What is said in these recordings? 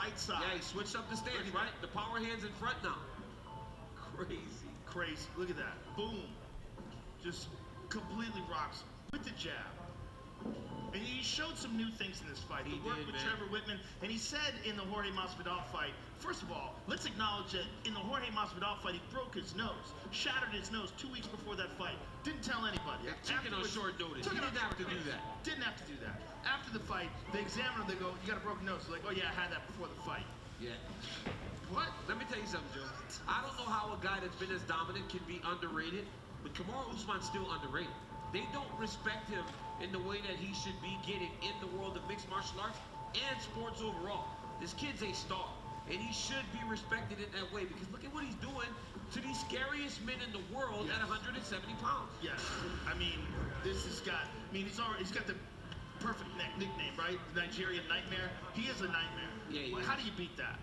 right side. Yeah, he switched up the stance, right? The power hands in front now. Crazy. Crazy. Look at that. Boom. Just completely rocks with the jab. And he showed some new things in this fight. He worked with Trevor Whitman, and he said in the Jorge Masvidal fight, first of all, let's acknowledge that in the Jorge Masvidal fight, he broke his nose, shattered his nose 2 weeks before that fight. Didn't tell anybody. Yeah, took it on short notice. He didn't have to do that. Didn't have to do that. After the fight, they examine him, they go, you got a broken nose. They're like, oh yeah, I had that before the fight. Yeah. What? Let me tell you something, Joe. I don't know how a guy that's been as dominant can be underrated, but Kamaru Usman's still underrated. They don't respect him in the way that he should be getting in the world of mixed martial arts and sports overall. This kid's a star, and he should be respected in that way because look at what he's doing to the scariest men in the world at 170 pounds. Yes. I mean, this has got, he's got the perfect nickname, right? The Nigerian Nightmare. He is a nightmare. Yeah, How do you beat that?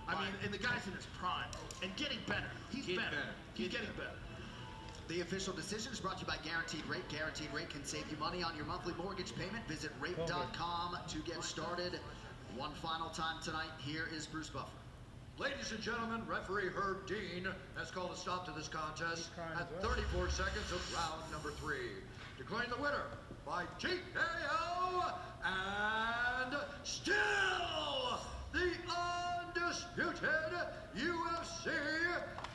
I mean, and the guy's in his prime and getting better. He's better. He's getting better. The official decision is brought to you by Guaranteed Rate. Guaranteed Rate can save you money on your monthly mortgage payment. Visit rate.com to get started. One final time tonight, here is Bruce Buffer. Ladies and gentlemen, referee Herb Dean has called a stop to this contest at 34 seconds of round number 3. Declaring the winner by TKO and still the undisputed UFC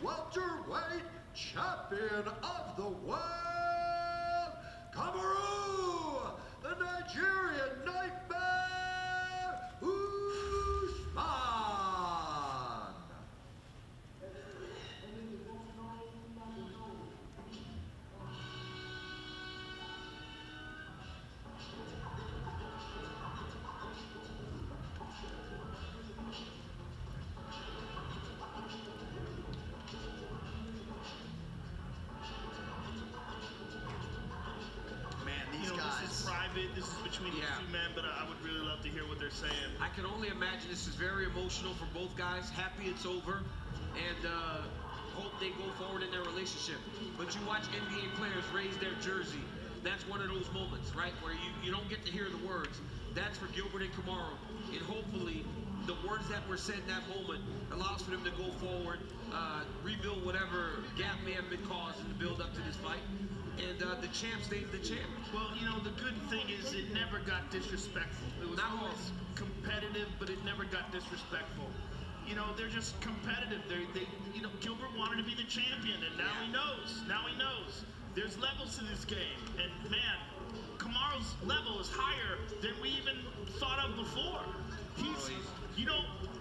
welterweight champion of the world, Kamaru, the Nigerian Nightmare, Usman. This is private. This is between the two men, but I would really love to hear what they're saying. I can only imagine this is very emotional for both guys. Happy it's over, and hope they go forward in their relationship. But you watch NBA players raise their jersey. That's one of those moments, right, where you don't get to hear the words. That's for Gilbert and Kamaru. And hopefully, the words that were said in that moment allows for them to go forward, rebuild whatever gap may have been caused in the build up to this fight. And the champ stays the champ. Well, the good thing is it never got disrespectful. It was always competitive, but it never got disrespectful. They're just competitive. Gilbert wanted to be the champion, and now he knows. Now he knows. There's levels to this game, and man, Kamaru's level is higher than we even thought of before.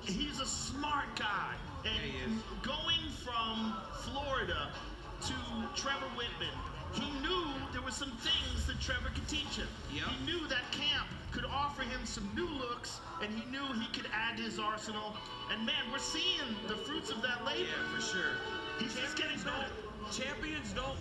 He's a smart guy, and going from Florida to Trevor Whitman, he knew there were some things that Trevor could teach him. He knew that camp could offer him some new looks, and he knew he could add to his arsenal. And man, we're seeing the fruits of that labor. Yeah, for sure. He's just getting better. Champions don't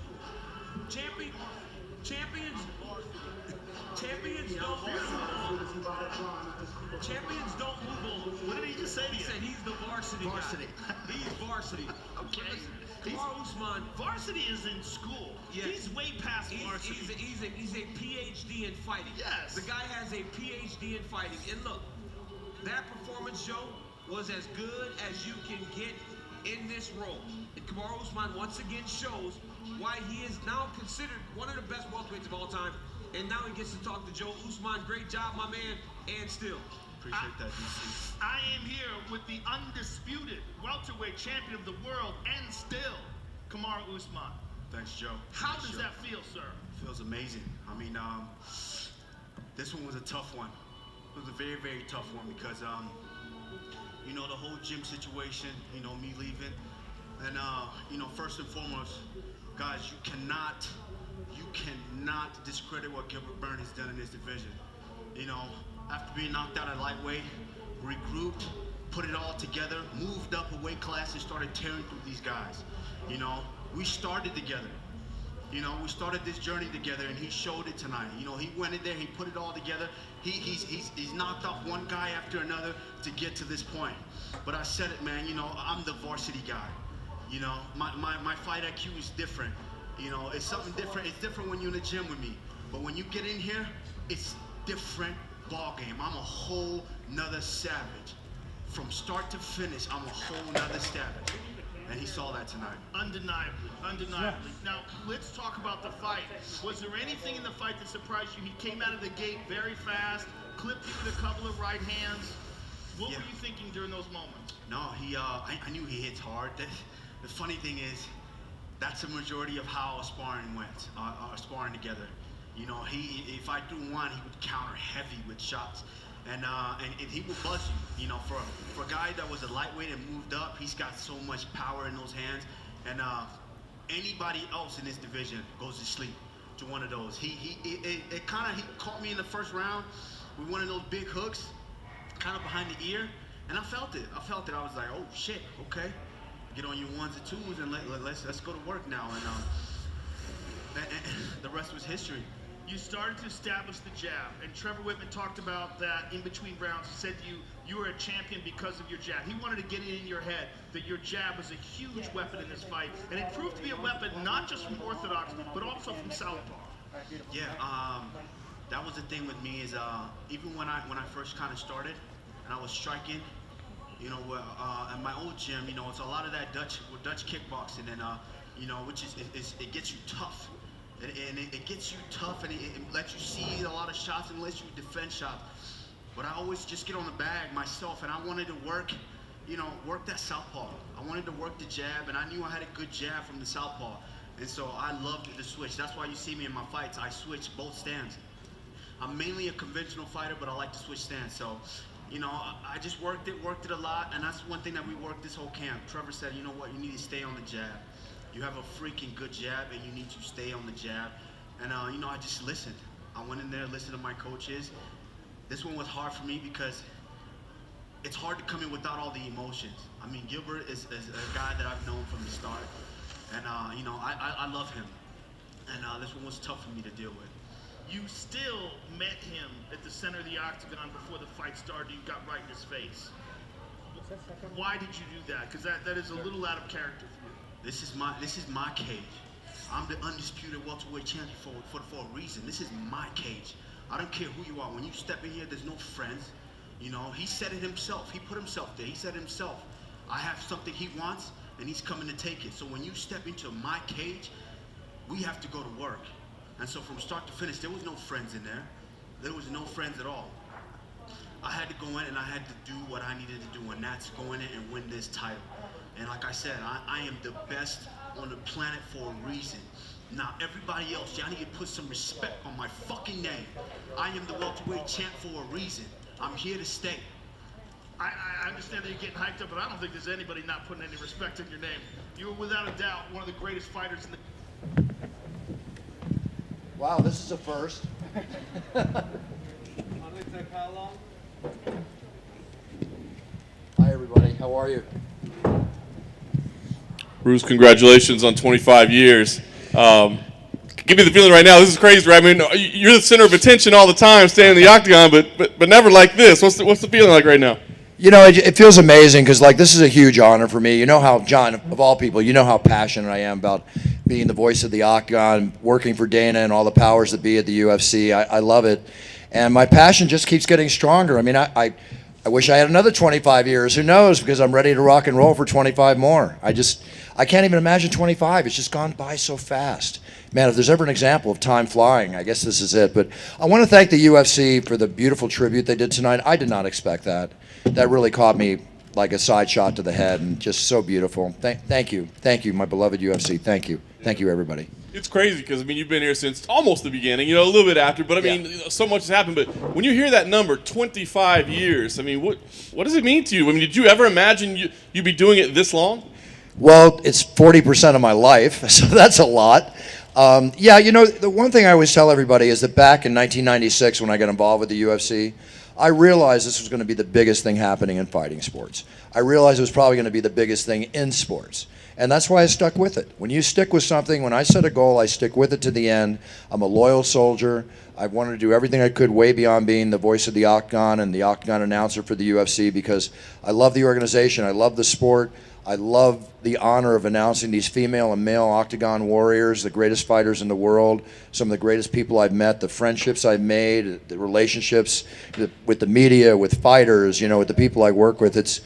move on. What did he just say to you? He said he's the varsity guy. He's varsity. Okay. Kamaru Usman. Varsity is in school. Yes. He's way past varsity. He's a PhD in fighting. Yes. The guy has a PhD in fighting. And look, that performance, Joe, was as good as you can get in this role. And Kamaru Usman once again shows why he is now considered one of the best welterweights of all time. And now he gets to talk to Joe Usman. Great job, my man. And still. Appreciate that, DC. I am here with the undisputed welterweight champion of the world and still, Kamaru Usman. Thanks, Joe. How does that feel, sir? Feels amazing. I mean, this one was a tough one. It was a very, very tough one because, the whole gym situation, me leaving. And, first and foremost, guys, you cannot discredit what Gilbert Burns has done in this division. After being knocked out at lightweight, regrouped, put it all together, moved up a weight class and started tearing through these guys. We started together. We started this journey together, and he showed it tonight. He went in there, he put it all together. He's knocked off one guy after another to get to this point. But I said it, man, I'm the varsity guy. My fight IQ is different. It's something different. It's different when you're in the gym with me. But when you get in here, it's different ball game. I'm a whole nother savage. from start to finish, I'm a whole nother Savage. And he saw that tonight. Undeniably. Now, let's talk about the fight. Was there anything in the fight that surprised you? He came out of the gate very fast, clipped you with a couple of right hands. What were you thinking during those moments? No, I knew he hits hard. The funny thing is, that's the majority of how our sparring went, our sparring together. You know, if I threw one, he would counter heavy with shots. And he will buzz you. You know, for a guy that was a lightweight and moved up, he's got so much power in those hands. And anybody else in this division goes to sleep to one of those. He caught me in the first round with one of those big hooks, kind of behind the ear, and I felt it. I was like, oh shit, okay. Get on your ones and twos and let's go to work now. And the rest was history. You started to establish the jab, and Trevor Whitman talked about that in between rounds. He said you were a champion because of your jab. He wanted to get it in your head that your jab was a huge weapon in this fight, and it proved to be a weapon not just from orthodox, but also from southpaw. Yeah, that was the thing with me is even when I first kind of started and I was striking, you know, at my old gym, you know, it's a lot of that Dutch kickboxing, and you know, which is it gets you tough. And it gets you tough, and it lets you see a lot of shots and lets you defend shots. But I always just get on the bag myself, and I wanted to work that southpaw. I wanted to work the jab, and I knew I had a good jab from the southpaw. And so I loved the switch. That's why you see me in my fights, I switch both stands. I'm mainly a conventional fighter, but I like to switch stands. So, you know, I just worked it a lot, and that's one thing that we worked this whole camp. Trevor said, you know what, you need to stay on the jab. You have a freaking good jab, and you need to stay on the jab. And, you know, I just listened. I went in there, listened to my coaches. This one was hard for me because it's hard to come in without all the emotions. I mean, Gilbert is a guy that I've known from the start. And, you know, I love him. And this one was tough for me to deal with. You still met him at the center of the octagon before the fight started. You got right in his face. Why did you do that? Because that is a little out of character for you. This is my cage. I'm the undisputed welterweight champion for a reason. This is my cage. I don't care who you are. When you step in here, there's no friends. You know, he said it himself. He put himself there. He said it himself. I have something he wants, and he's coming to take it. So when you step into my cage, we have to go to work. And so from start to finish, there was no friends in there. There was no friends at all. I had to go in and I had to do what I needed to do, and that's go in and win this title. And like I said, I am the best on the planet for a reason. Now, everybody else, y'all need to put some respect on my fucking name. I am the welterweight champ for a reason. I'm here to stay. I understand that you're getting hyped up, but I don't think there's anybody not putting any respect in your name. You are without a doubt one of the greatest fighters in the... Wow, this is a first. Hi, everybody. How are you? Bruce, congratulations on 25 years. Give me the feeling right now. This is crazy, right? I mean, you're the center of attention all the time, standing in the octagon, but never like this. What's the feeling like right now? You know, it feels amazing because, like, this is a huge honor for me. You know how, John, of all people, you know how passionate I am about being the voice of the octagon, working for Dana and all the powers that be at the UFC. I love it. And my passion just keeps getting stronger. I mean, I wish I had another 25 years. Who knows? Because I'm ready to rock and roll for 25 more. I can't even imagine 25. It's just gone by so fast. Man, if there's ever an example of time flying, I guess this is it. But I want to thank the UFC for the beautiful tribute they did tonight. I did not expect that. That really caught me like a side shot to the head, and just so beautiful. Thank you. Thank you, my beloved UFC. Thank you. Thank you, everybody. It's crazy because, I mean, you've been here since almost the beginning, you know, a little bit after, but I mean, so much has happened. But when you hear that number, 25 years, I mean, what does it mean to you? I mean, did you ever imagine you'd be doing it this long? Well, it's 40% of my life, so that's a lot. Yeah, you know, the one thing I always tell everybody is that back in 1996 when I got involved with the UFC, I realized this was going to be the biggest thing happening in fighting sports. I realized it was probably going to be the biggest thing in sports. And that's why I stuck with it. When you stick with something, when I set a goal, I stick with it to the end. I'm a loyal soldier. I wanted to do everything I could way beyond being the voice of the Octagon and the Octagon announcer for the UFC, because I love the organization, I love the sport, I love the honor of announcing these female and male Octagon warriors, the greatest fighters in the world, some of the greatest people I've met, the friendships I've made, the relationships with the media, with fighters, you know, with the people I work with. This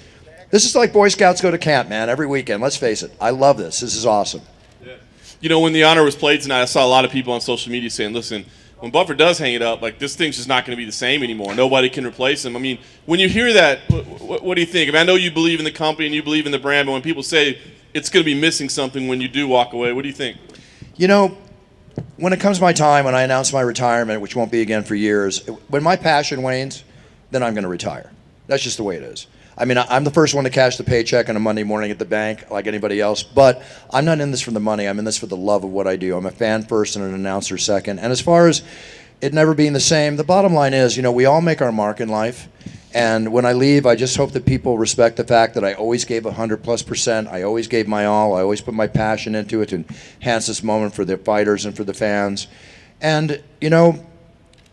is like Boy Scouts go to camp, man, every weekend. Let's face it. I love this. This is awesome. Yeah. You know, when the honor was played tonight, I saw a lot of people on social media saying, listen, when Buffer does hang it up, like, this thing's just not going to be the same anymore. Nobody can replace him. I mean, when you hear that, what do you think? I mean, I know you believe in the company and you believe in the brand, but when people say it's going to be missing something when you do walk away, what do you think? You know, when it comes my time, when I announce my retirement, which won't be again for years, when my passion wanes, then I'm going to retire. That's just the way it is. I mean, I'm the first one to cash the paycheck on a Monday morning at the bank, like anybody else, but I'm not in this for the money. I'm in this for the love of what I do. I'm a fan first and an announcer second. And as far as it never being the same, the bottom line is, you know, we all make our mark in life. And when I leave, I just hope that people respect the fact that I always gave 100+%. I always gave my all. I always put my passion into it to enhance this moment for the fighters and for the fans. And, you know,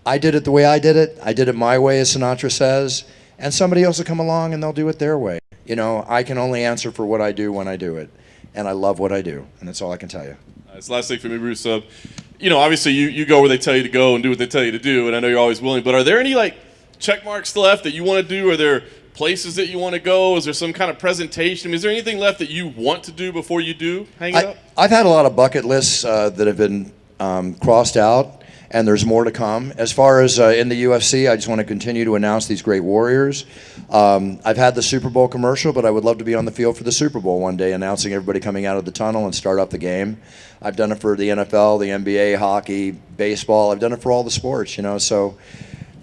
I did it the way I did it. I did it my way, as Sinatra says. And somebody else will come along and they'll do it their way. You know, I can only answer for what I do when I do it. And I love what I do. And that's all I can tell you. It's last thing for me, Bruce. You know, obviously you go where they tell you to go and do what they tell you to do, and I know you're always willing. But are there any, like, check marks left that you want to do? Are there places that you want to go? Is there some kind of presentation? I mean, is there anything left that you want to do before you do hang it up? I've had a lot of bucket lists that have been crossed out. And there's more to come. As far as in the UFC, I just want to continue to announce these great warriors. I've had the Super Bowl commercial, but I would love to be on the field for the Super Bowl one day, announcing everybody coming out of the tunnel and start off the game. I've done it for the NFL, the NBA, hockey, baseball. I've done it for all the sports, you know. So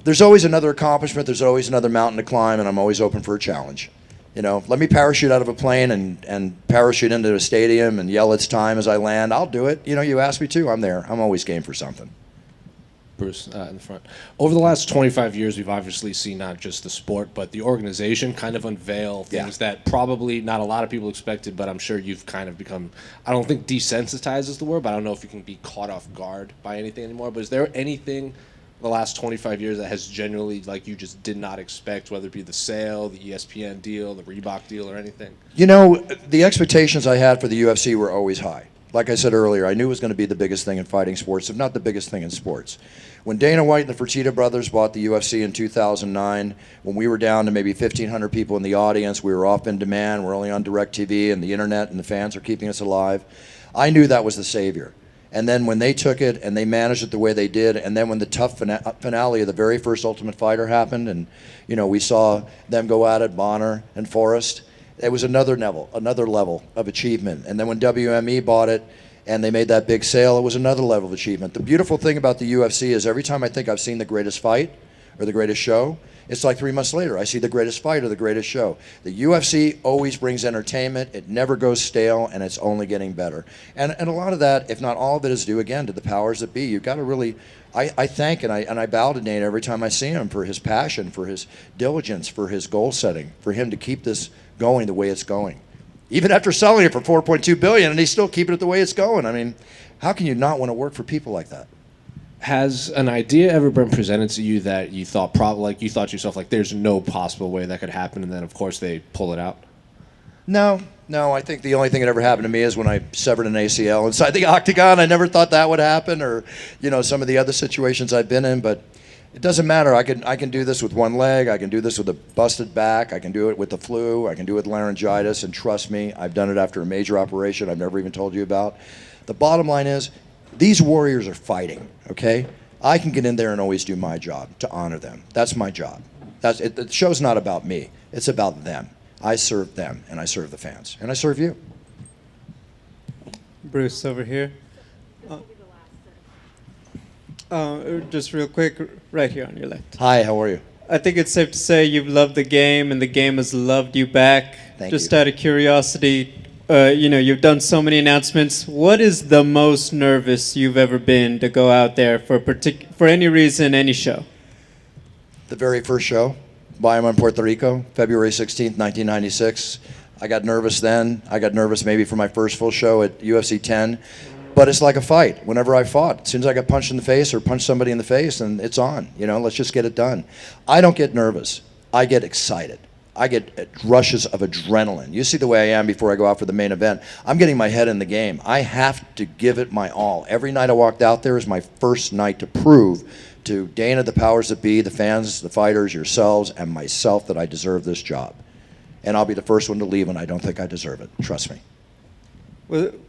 there's always another accomplishment. There's always another mountain to climb, and I'm always open for a challenge. You know, let me parachute out of a plane and parachute into a stadium and yell it's time as I land. I'll do it. You know, you asked me to. I'm there. I'm always game for something. Bruce, in the front. Over the last 25 years, we've obviously seen not just the sport, but the organization kind of unveil things that probably not a lot of people expected, but I'm sure you've kind of become, I don't think desensitized is the word, but I don't know if you can be caught off guard by anything anymore. But is there anything the last 25 years that has genuinely, like, you just did not expect, whether it be the sale, the ESPN deal, the Reebok deal, or anything? You know, the expectations I had for the UFC were always high. Like I said earlier, I knew it was going to be the biggest thing in fighting sports, if not the biggest thing in sports. When Dana White and the Fertitta brothers bought the UFC in 2009, when we were down to maybe 1,500 people in the audience, we were off in demand, we're only on DirecTV and the internet and the fans are keeping us alive, I knew that was the savior. And then when they took it and they managed it the way they did, and then when the tough finale of the very first Ultimate Fighter happened, and, you know, we saw them go at it, Bonner and Forrest, it was another level of achievement. And then when WME bought it and they made that big sale, it was another level of achievement. The beautiful thing about the UFC is every time I think I've seen the greatest fight or the greatest show, it's like 3 months later, I see the greatest fight or the greatest show. The UFC always brings entertainment, it never goes stale, and it's only getting better. And a lot of that, if not all of it, is due, again, to the powers that be. You've got to really, I thank and I bow to Nate every time I see him for his passion, for his diligence, for his goal setting, for him to keep this going the way it's going. Even after selling it for $4.2 billion, and he's still keeping it the way it's going. I mean, how can you not want to work for people like that? Has an idea ever been presented to you that you thought you thought to yourself, like, there's no possible way that could happen, and then of course they pull it out? No. I think the only thing that ever happened to me is when I severed an ACL inside the octagon. I never thought that would happen, or, you know, some of the other situations I've been in, but it doesn't matter. I can do this with one leg. I can do this with a busted back. I can do it with the flu. I can do it with laryngitis. And trust me, I've done it after a major operation I've never even told you about. The bottom line is, these warriors are fighting, okay? I can get in there and always do my job to honor them. That's my job. The show's not about me. It's about them. I serve them, and I serve the fans, and I serve you. Bruce, over here. Just real quick, right here on your left. Hi, how are you? I think it's safe to say you've loved the game and the game has loved you back. Thank you. Just out of curiosity, you know, you've done so many announcements. What is the most nervous you've ever been to go out there for any reason, any show? The very first show, Bayamon in Puerto Rico, February 16th, 1996. I got nervous then. I got nervous maybe for my first full show at UFC 10. But it's like a fight. Whenever I fought, as soon as I got punched in the face or punched somebody in the face, and it's on. Let's just get it done. I don't get nervous. I get excited. I get rushes of adrenaline. You see the way I am before I go out for the main event. I'm getting my head in the game. I have to give it my all. Every night I walked out there is my first night to prove to Dana, the powers that be, the fans, the fighters, yourselves, and myself that I deserve this job. And I'll be the first one to leave when I don't think I deserve it. Trust me.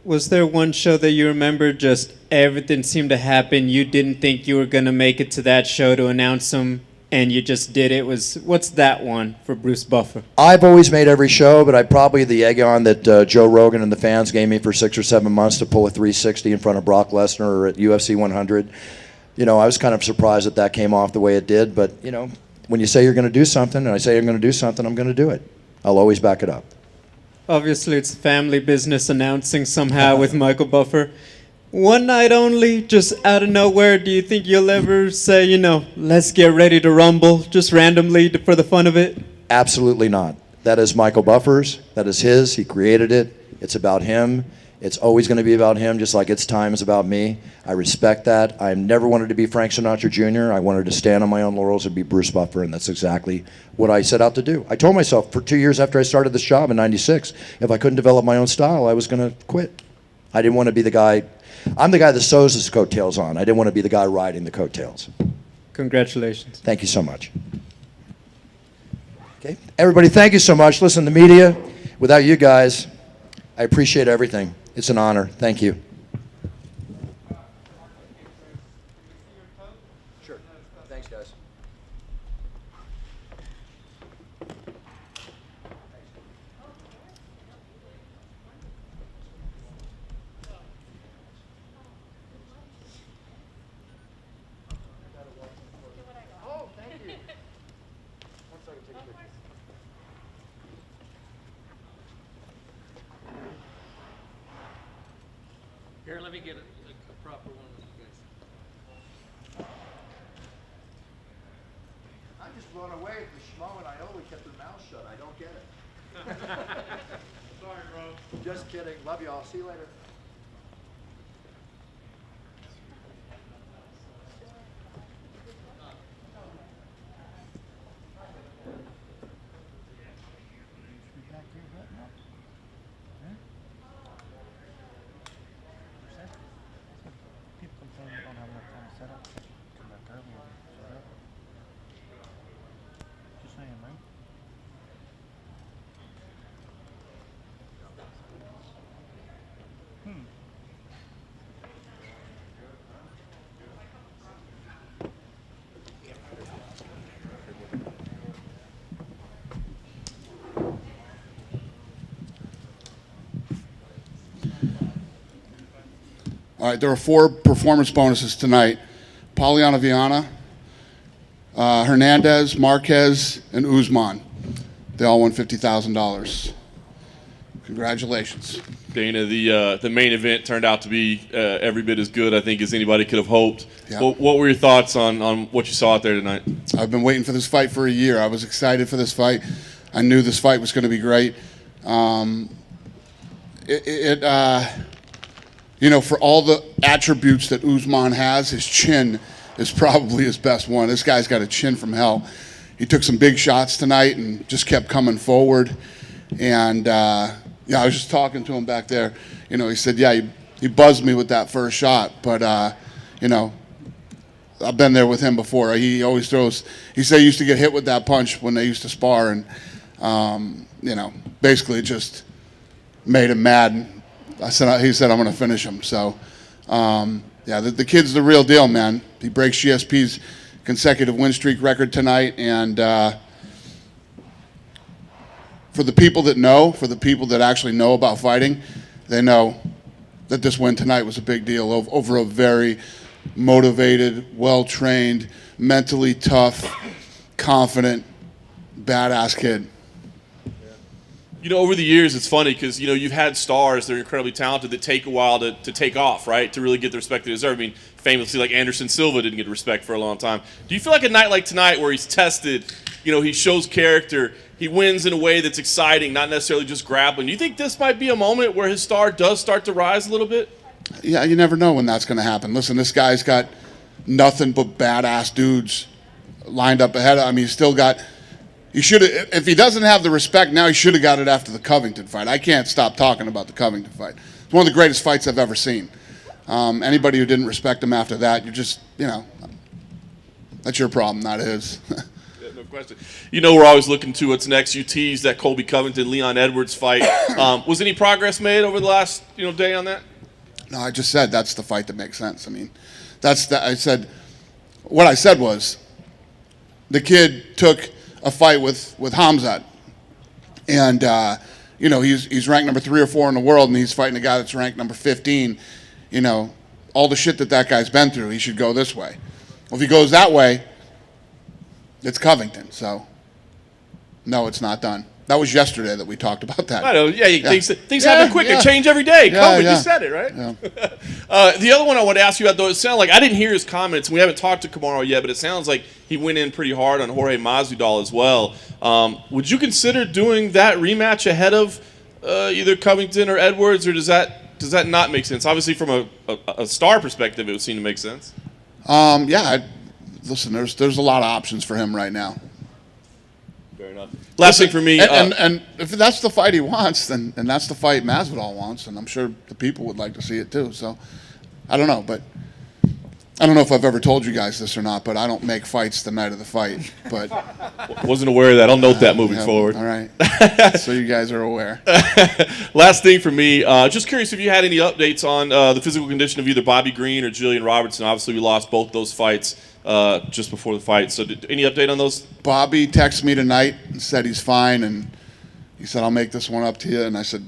Was there one show that you remember just everything seemed to happen? You didn't think you were going to make it to that show to announce them, and you just did it. What's that one for Bruce Buffer? I've always made every show, but I probably the egg on that Joe Rogan and the fans gave me for 6 or 7 months to pull a 360 in front of Brock Lesnar or at UFC 100. I was kind of surprised that came off the way it did, but, when you say you're going to do something, and I say I'm going to do something, I'm going to do it. I'll always back it up. Obviously, it's family business announcing somehow with Michael Buffer. One night only, just out of nowhere, do you think you'll ever say, let's get ready to rumble, just randomly for the fun of it? Absolutely not. That is Michael Buffer's. That is his. He created it. It's about him. It's always going to be about him, just like It's Time is about me. I respect that. I never wanted to be Frank Sinatra Jr. I wanted to stand on my own laurels and be Bruce Buffer, and that's exactly what I set out to do. I told myself for 2 years after I started this job in '96, if I couldn't develop my own style, I was going to quit. I didn't want to be the guy. I'm the guy that sews his coattails on. I didn't want to be the guy riding the coattails. Congratulations. Thank you so much. Okay, everybody, thank you so much. Listen, the media, without you guys, I appreciate everything. It's an honor. Thank you. Sure. Thanks, guys. Oh, thank you. One second, take a picture. Here, let me get a proper one of you guys. I'm just blown away at the schmo and Iola kept their mouth shut. I don't get it. Sorry, bro. Just kidding. Love y'all. See you later. All right, there are 4 performance bonuses tonight. Poliana Viana, Hernandez, Marquez, and Usman. They all won $50,000. Congratulations. Dana, the main event turned out to be every bit as good, I think, as anybody could have hoped. Yeah. What were your thoughts on what you saw out there tonight? I've been waiting for this fight for a year. I was excited for this fight. I knew this fight was going to be great. For all the attributes that Usman has, his chin is probably his best one. This guy's got a chin from hell. He took some big shots tonight and just kept coming forward. And, I was just talking to him back there. He said, he buzzed me with that first shot. But, I've been there with him before. He always throws. He said he used to get hit with that punch when they used to spar. And, basically just made him mad. And he said, I'm going to finish him. So, the kid's the real deal, man. He breaks GSP's consecutive win streak record tonight. And for the people that actually know about fighting, they know that this win tonight was a big deal over a very motivated, well-trained, mentally tough, confident, badass kid. Over the years, it's funny because, you've had stars that are incredibly talented that take a while to take off, right, to really get the respect they deserve. I mean, famously, like Anderson Silva didn't get respect for a long time. Do you feel like a night like tonight where he's tested, he shows character, he wins in a way that's exciting, not necessarily just grappling? Do you think this might be a moment where his star does start to rise a little bit? Yeah, you never know when that's going to happen. Listen, this guy's got nothing but badass dudes lined up ahead. I mean, he's still got. He should have. If he doesn't have the respect now, he should have got it after the Covington fight. I can't stop talking about the Covington fight. It's one of the greatest fights I've ever seen. Anybody who didn't respect him after that, you're just, that's your problem, not his. Yeah, no question. We're always looking to what's next. You teased that Colby Covington-Leon Edwards fight. Was any progress made over the last, day on that? No, I just said that's the fight that makes sense. I mean, what I said was the kid took a fight with Hamzat, and he's ranked number 3 or 4 in the world, and he's fighting a guy that's ranked number 15. All the shit that guy's been through, he should go this way. Well, if he goes that way, it's Covington. So, no, it's not done. That was yesterday that we talked about that. I know. Yeah, things happen quick. They change every day. COVID, you said it, right? Yeah. The other one I wanted to ask you about, though, it sounded like I didn't hear his comments, and we haven't talked to Kamaru yet, but it sounds like he went in pretty hard on Jorge Masvidal as well. Would you consider doing that rematch ahead of either Covington or Edwards, or does that not make sense? Obviously, from a star perspective, it would seem to make sense. Listen, there's a lot of options for him right now. Fair enough. Last thing for me, and if that's the fight he wants, then that's the fight Masvidal wants, and I'm sure the people would like to see it too. So, I don't know, but I don't know if I've ever told you guys this or not, but I don't make fights the night of the fight. But wasn't aware of that. I'll note that moving forward. All right, so you guys are aware. Last thing for me, just curious if you had any updates on the physical condition of either Bobby Green or Jillian Robertson. Obviously, we lost both those fights just before the fight. So, any update on those? Bobby texted me tonight and said he's fine, and he said, "I'll make this one up to you." And I said,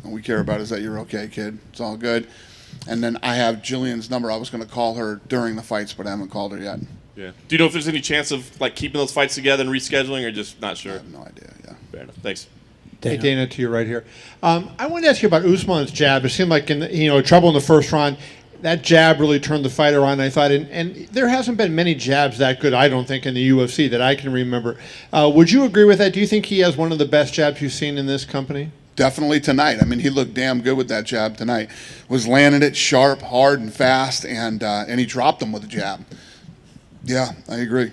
"All we care about is that you're okay, kid. It's all good." And then I have Jillian's number. I was going to call her during the fights, but I haven't called her yet. Yeah. Do you know if there's any chance of keeping those fights together and rescheduling, or just not sure? I have no idea. Yeah. Fair enough. Thanks. Hey, Dana, to your right here. I wanted to ask you about Usman's jab. It seemed like trouble in the first round. That jab really turned the fight around, I thought. And there hasn't been many jabs that good, I don't think, in the UFC that I can remember. Would you agree with that? Do you think he has one of the best jabs you've seen in this company? Definitely tonight. I mean, he looked damn good with that jab tonight. Was landing it sharp, hard, and fast, and he dropped him with a jab. Yeah, I agree.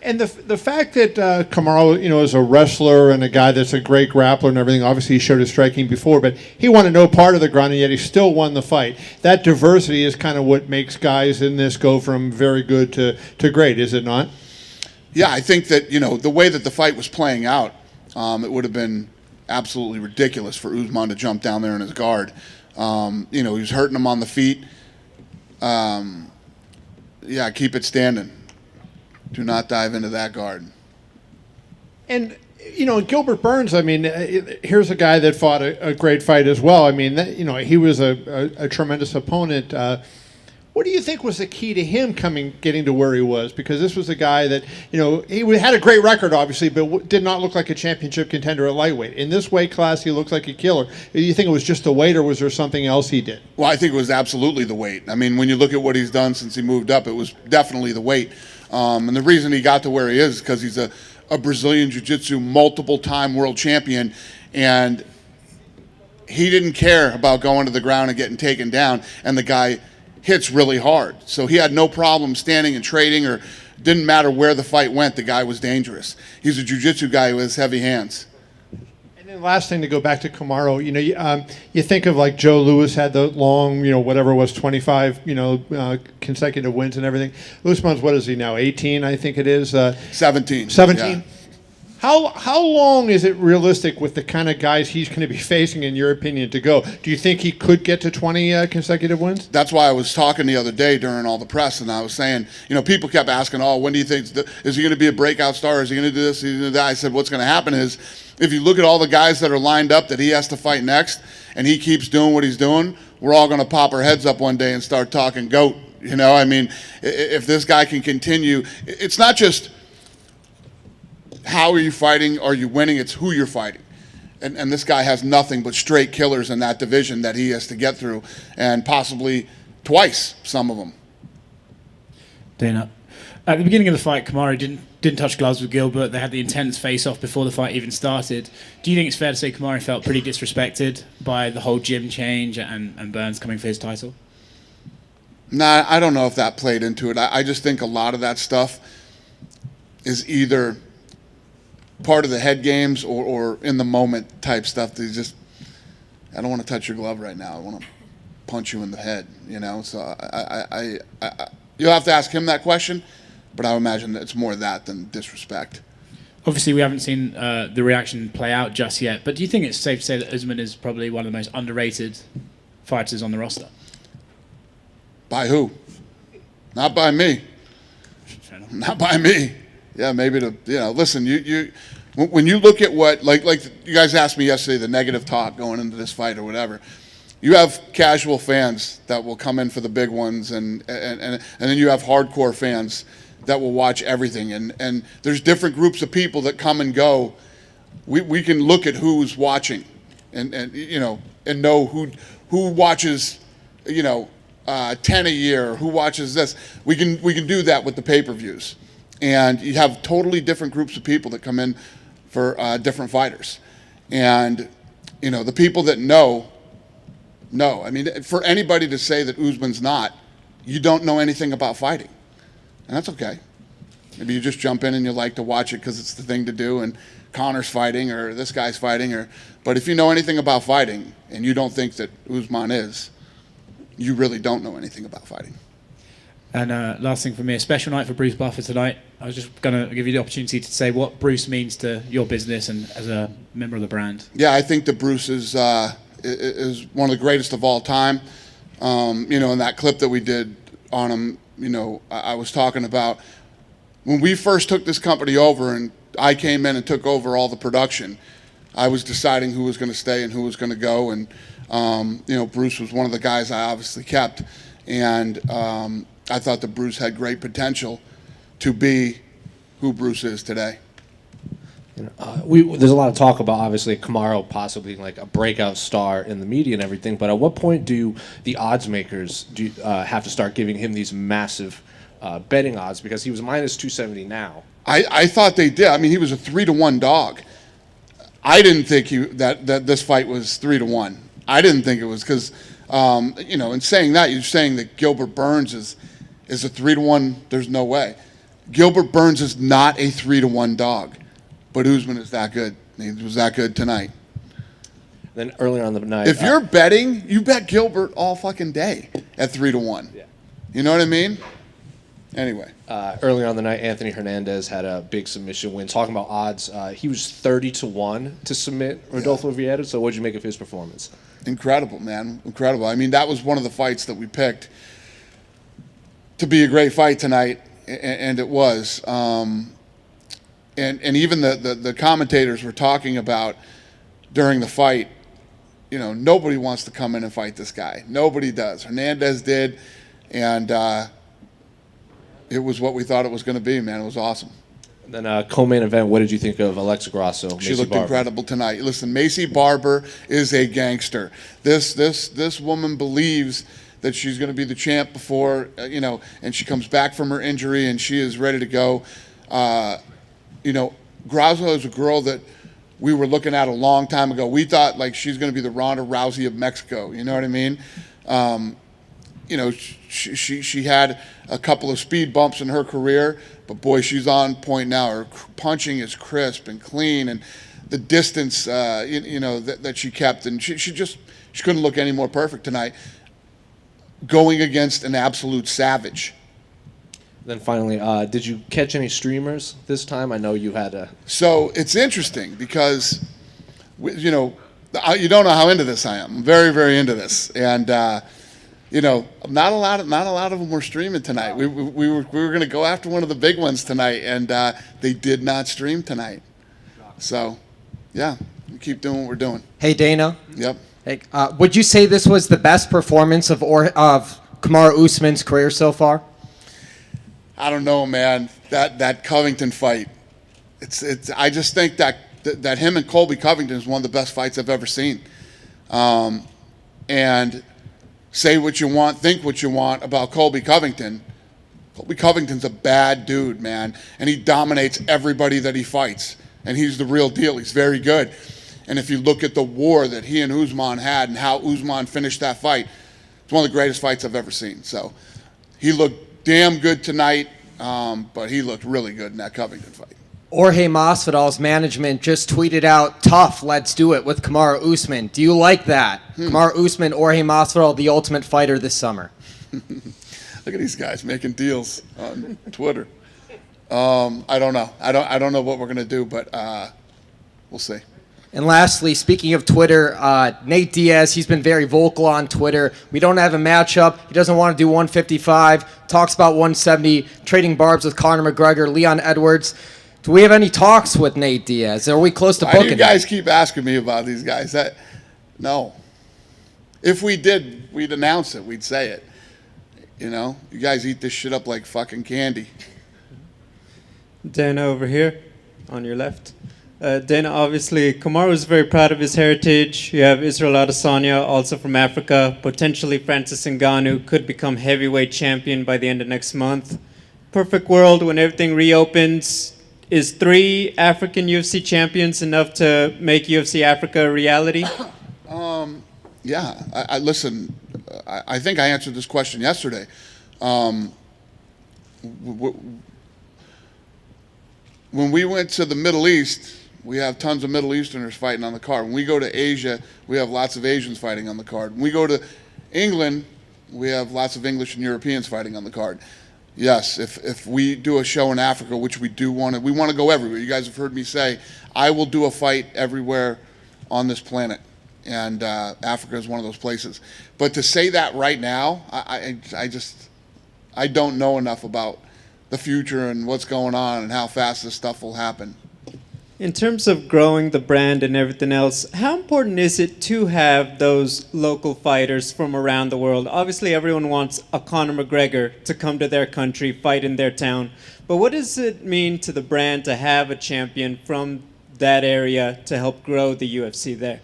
And the fact that Kamaru, is a wrestler and a guy that's a great grappler and everything, obviously he showed his striking before, but he wanted no part of the ground, and yet he still won the fight. That diversity is kind of what makes guys in this go from very good to great, is it not? Yeah, I think that, the way that the fight was playing out, it would have been absolutely ridiculous for Usman to jump down there in his guard. He was hurting him on the feet. Keep it standing. Do not dive into that guard. And, Gilbert Burns, I mean, here's a guy that fought a great fight as well. I mean, he was a tremendous opponent. What do you think was the key to him getting to where he was? Because this was a guy that, he had a great record, obviously, but did not look like a championship contender at lightweight. In this weight class, he looks like a killer. Do you think it was just the weight, or was there something else he did? Well, I think it was absolutely the weight. I mean, when you look at what he's done since he moved up, it was definitely the weight. And the reason he got to where he is because he's a Brazilian Jiu-Jitsu multiple-time world champion, and he didn't care about going to the ground and getting taken down, and the guy hits really hard. So he had no problem standing and trading, or didn't matter where the fight went, the guy was dangerous. He's a jiu-jitsu guy who has heavy hands. And then last thing, to go back to Kamaru, you think of like Joe Louis had the long, whatever it was, 25, consecutive wins and everything. Usman's, what is he now, 18, I think it is? 17. 17? Yeah. How long is it realistic with the kind of guys he's going to be facing, in your opinion, to go? Do you think he could get to 20 consecutive wins? That's why I was talking the other day during all the press, and I was saying, people kept asking, when do you think, is he going to be a breakout star? Is he going to do this? Is he going to do that? I said, what's going to happen is, if you look at all the guys that are lined up that he has to fight next, and he keeps doing what he's doing, we're all going to pop our heads up one day and start talking GOAT. I mean, if this guy can continue, it's not just how are you fighting, are you winning, it's who you're fighting. And this guy has nothing but straight killers in that division that he has to get through, and possibly twice, some of them. Dana, At the beginning of the fight, Kamaru didn't touch gloves with Gilbert. They had the intense face-off before the fight even started. Do you think it's fair to say Kamaru felt pretty disrespected by the whole gym change and Burns coming for his title? Nah, I don't know if that played into it. I just think a lot of that stuff is either part of the head games or in the moment type stuff. They just, I don't want to touch your glove right now. I want to punch you in the head, you know? So you'll have to ask him that question, but I would imagine that it's more that than disrespect. Obviously, we haven't seen the reaction play out just yet, but do you think it's safe to say that Usman is probably one of the most underrated fighters on the roster? By who? Not by me. Not by me. Yeah, maybe listen, when you look at what, like you guys asked me yesterday, the negative talk going into this fight or whatever, you have casual fans that will come in for the big ones, and then you have hardcore fans that will watch everything, and there's different groups of people that come and go. We can look at who's watching, and know who watches, 10 a year, who watches this. We can do that with the pay-per-views, and you have totally different groups of people that come in for different fighters, and the people that know. I mean, for anybody to say that Usman's not, you don't know anything about fighting, and that's okay. Maybe you just jump in and you like to watch it because it's the thing to do, and Connor's fighting or this guy's fighting, but if you know anything about fighting and you don't think that Usman is, you really don't know anything about fighting. And last thing for me, a special night for Bruce Buffer tonight. I was just going to give you the opportunity to say what Bruce means to your business and as a member of the brand. Yeah, I think that Bruce is one of the greatest of all time. In that clip that we did on him, I was talking about when we first took this company over and I came in and took over all the production, I was deciding who was going to stay and who was going to go, and Bruce was one of the guys I obviously kept, and I thought that Bruce had great potential to be who Bruce is today. There's a lot of talk about obviously Kamaru possibly like a breakout star in the media and everything, but at what point do the odds makers have to start giving him these massive betting odds, because he was minus 270 now? I thought they did. I mean, he was a 3-1 dog. I didn't think that this fight was 3-1. I didn't think it was, because in saying that, you're saying that Gilbert Burns is a 3-1. There's no way. Gilbert Burns is not a 3-1 dog, but Usman is that good. He was that good tonight. Then earlier on the night, if you're betting, you bet Gilbert all fucking day at 3-1. Yeah. You know what I mean? Anyway. Earlier on the night, Anthony Hernandez had a big submission win. Talking about odds, he was 30-1 to submit Rodolfo Vieira. So what did you make of his performance? Incredible, man. Incredible. I mean, that was one of the fights that we picked to be a great fight tonight, and it was. And even the commentators were talking about during the fight, nobody wants to come in and fight this guy. Nobody does. Hernandez did, and it was what we thought it was going to be, man. It was awesome. And then co-main event, what did you think of Alexa Grasso? She looked incredible tonight. Listen, Macy Barber is a gangster. This woman believes that she's going to be the champ before, and she comes back from her injury and she is ready to go. Grasso is a girl that we were looking at a long time ago. We thought like she's going to be the Ronda Rousey of Mexico. You know what I mean? She had a couple of speed bumps in her career, but boy, she's on point now. Her punching is crisp and clean, and the distance, that she kept, and she couldn't look any more perfect tonight, going against an absolute savage. Then finally, did you catch any streamers this time? I know you had a. So it's interesting because, you don't know how into this I am. I'm very, very into this, and not a lot of them were streaming tonight. We were going to go after one of the big ones tonight, and they did not stream tonight. So, yeah, we keep doing what we're doing. Hey, Dana. Yep. Hey, would you say this was the best performance of Kamaru Usman's career so far? I don't know, man. That Covington fight, it's. I just think that him and Colby Covington is one of the best fights I've ever seen. And say what you want, think what you want about Colby Covington, Colby Covington's a bad dude, man, and he dominates everybody that he fights, and he's the real deal. He's very good. And if you look at the war that he and Usman had and how Usman finished that fight, it's one of the greatest fights I've ever seen. So he looked damn good tonight, but he looked really good in that Covington fight. Jorge Masvidal's management just tweeted out, "Tough, let's do it," with Kamaru Usman. Do you like that? Kamaru Usman, Jorge Masvidal, the ultimate fighter this summer. Look at these guys making deals on Twitter. I don't know. I don't know what we're gonna do, but we'll see. And lastly, speaking of Twitter, Nate Diaz, he's been very vocal on Twitter. We don't have a matchup. He doesn't want to do 155. Talks about 170, trading barbs with Conor McGregor, Leon Edwards. Do we have any talks with Nate Diaz? Are we close to Why do booking you guys keep asking me about these guys? No. If we did, we'd announce it. We'd say it. You know, you guys eat this shit up like fucking candy. Dana over here, on your left. Dana, obviously, Kamaru is very proud of his heritage. You have Israel Adesanya, also from Africa. Potentially Francis Ngannou could become heavyweight champion by the end of next month. Perfect world, when everything reopens, is 3 African UFC champions enough to make UFC Africa a reality? Yeah, I listen. I think I answered this question yesterday. When we went to the Middle East, we have tons of Middle Easterners fighting on the card. When we go to Asia, we have lots of Asians fighting on the card. When we go to England, we have lots of English and Europeans fighting on the card. Yes, if we do a show in Africa, which we do want to, we want to go everywhere. You guys have heard me say, I will do a fight everywhere on this planet. And Africa is one of those places. But to say that right now, I don't know enough about the future and what's going on and how fast this stuff will happen. In terms of growing the brand and everything else, how important is it to have those local fighters from around the world? Obviously, everyone wants a Conor McGregor to come to their country, fight in their town. But what does it mean to the brand to have a champion from that area to help grow the UFC there?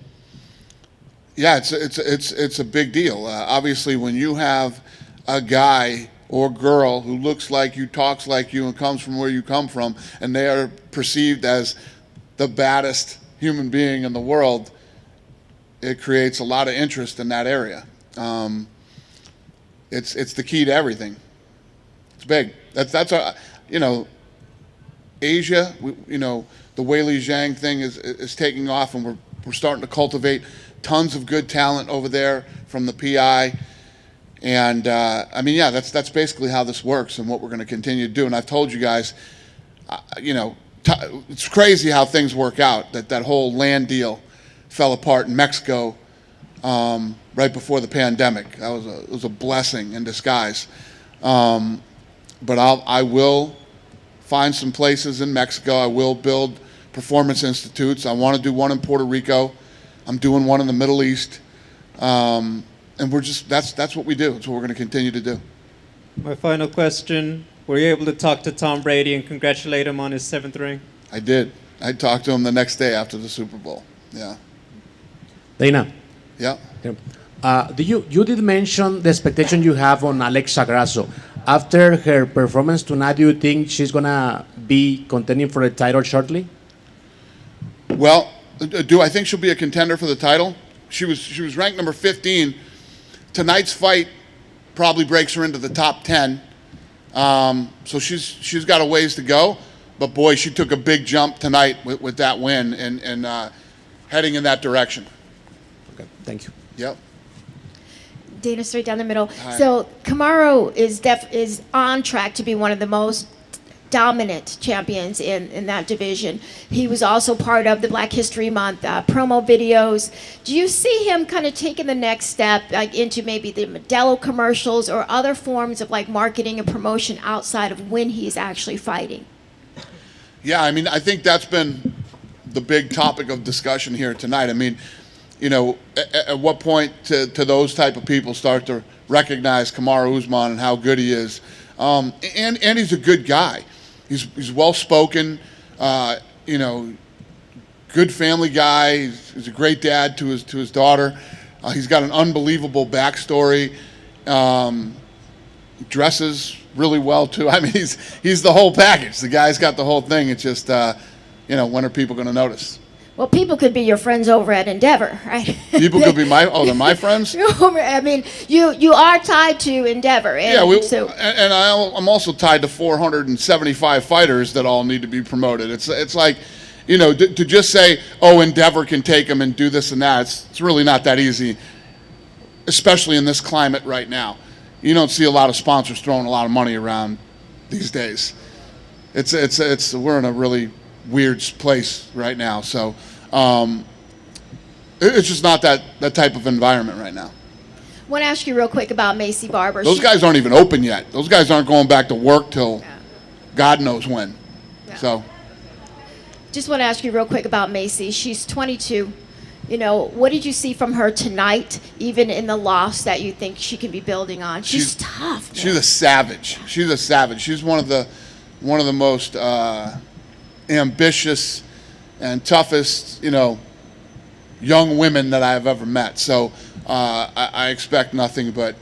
Yeah, it's a big deal. Obviously, when you have a guy or girl who looks like you, talks like you, and comes from where you come from, and they are perceived as the baddest human being in the world, it creates a lot of interest in that area. It's the key to everything. It's big. That's you know, Asia. The Weili Zhang thing is taking off, and we're starting to cultivate tons of good talent over there from the PI. And I mean, yeah, that's basically how this works and what we're going to continue to do. And I've told you guys, it's crazy how things work out. That whole land deal fell apart in Mexico right before the pandemic. It was a blessing in disguise. But I will find some places in Mexico. I will build performance institutes. I want to do one in Puerto Rico. I'm doing one in the Middle East. And that's what we do. That's what we're going to continue to do. My final question, were you able to talk to Tom Brady and congratulate him on his 7th ring? I did. I talked to him the next day after the Super Bowl. Yeah. Dana. Yeah. You did mention the expectation you have on Alexa Grasso. After her performance tonight, do you think she's going to be contending for the title shortly? Well, do I think she'll be a contender for the title? She was ranked number 15. Tonight's fight probably breaks her into the top 10. So she's got a ways to go. But boy, she took a big jump tonight with that win and heading in that direction. Okay, thank you. Yep. Dana, straight down the middle. Hi. So Kamaru is on track to be one of the most dominant champions in that division. He was also part of the Black History Month promo videos. Do you see him kind of taking the next step, like into maybe the Modelo commercials or other forms of like marketing and promotion outside of when he's actually fighting? Yeah, I mean, I think that's been the big topic of discussion here tonight. I mean, at what point to those type of people start to recognize Kamaru Usman and how good he is? And he's a good guy. He's well spoken, good family guy. He's a great dad to his daughter. He's got an unbelievable backstory. dresses really well too. I mean, he's the whole package. The guy's got the whole thing. It's just, when are people going to notice? Well, people could be your friends over at Endeavor, right? People could be they're my friends? I mean, you are tied to Endeavor. And I'm also tied to 475 fighters that all need to be promoted. It's like, to just say, oh, Endeavor can take them and do this and that, it's really not that easy, especially in this climate right now. You don't see a lot of sponsors throwing a lot of money around these days. We're in a really weird place right now. So it's just not that type of environment right now. I want to ask you real quick about Macy Barber. Those guys aren't even open yet. Those guys aren't going back to work till God knows when. Yeah. So just want to ask you real quick about Macy. She's 22. What did you see from her tonight, even in the loss, that you think she can be building on? She's tough. She's a savage. She's one of the most ambitious and toughest, young women that I've ever met. So I expect nothing but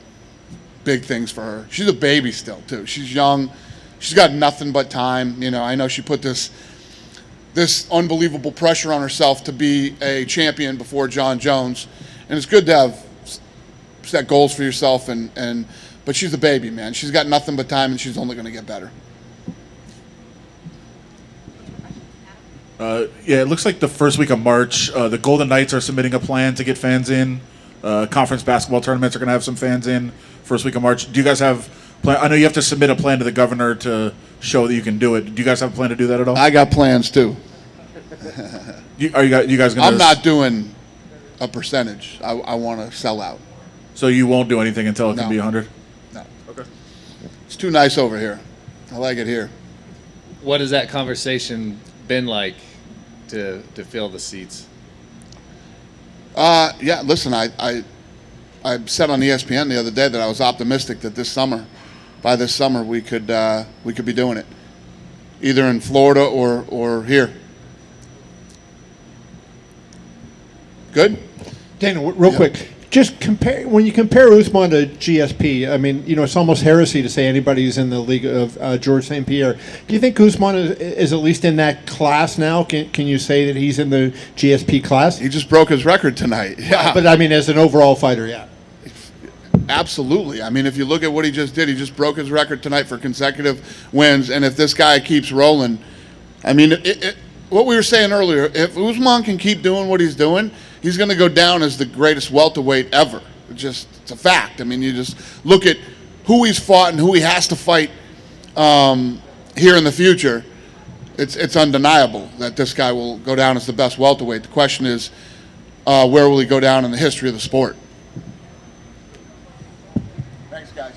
big things for her. She's a baby still, too. She's young. She's got nothing but time. I know she put this unbelievable pressure on herself to be a champion before John Jones. And it's good to have set goals for yourself, but she's a baby, man. She's got nothing but time, and she's only going to get better. It looks like the first week of March, the Golden Knights are submitting a plan to get fans in. Conference basketball tournaments are going to have some fans in first week of March. Do you guys have plan? I know you have to submit a plan to the governor to show that you can do it. Do you guys have a plan to do that at all? I got plans too. You guys going to? I'm not doing a percentage. I want to sell out. So you won't do anything until it can be 100? No. Okay. It's too nice over here. I like it here. What has that conversation been like to fill the seats? Listen, I said on ESPN the other day that I was optimistic that by this summer we could be doing it, either in Florida or here. Good. Dana, real quick, just when you compare Usman to GSP, I mean, it's almost heresy to say anybody's in the league of George St. Pierre. Do you think Usman is at least in that class now? Can you say that he's in the GSP class? He just broke his record tonight. Yeah. But I mean, as an overall fighter, yeah. Absolutely. I mean, if you look at what he just did, he just broke his record tonight for consecutive wins. And if this guy keeps rolling, I mean, what we were saying earlier, if Usman can keep doing what he's doing, he's going to go down as the greatest welterweight ever. It's a fact. I mean, you just look at who he's fought and who he has to fight here in the future. It's undeniable that this guy will go down as the best welterweight. The question is, where will he go down in the history of the sport? Thanks, guys.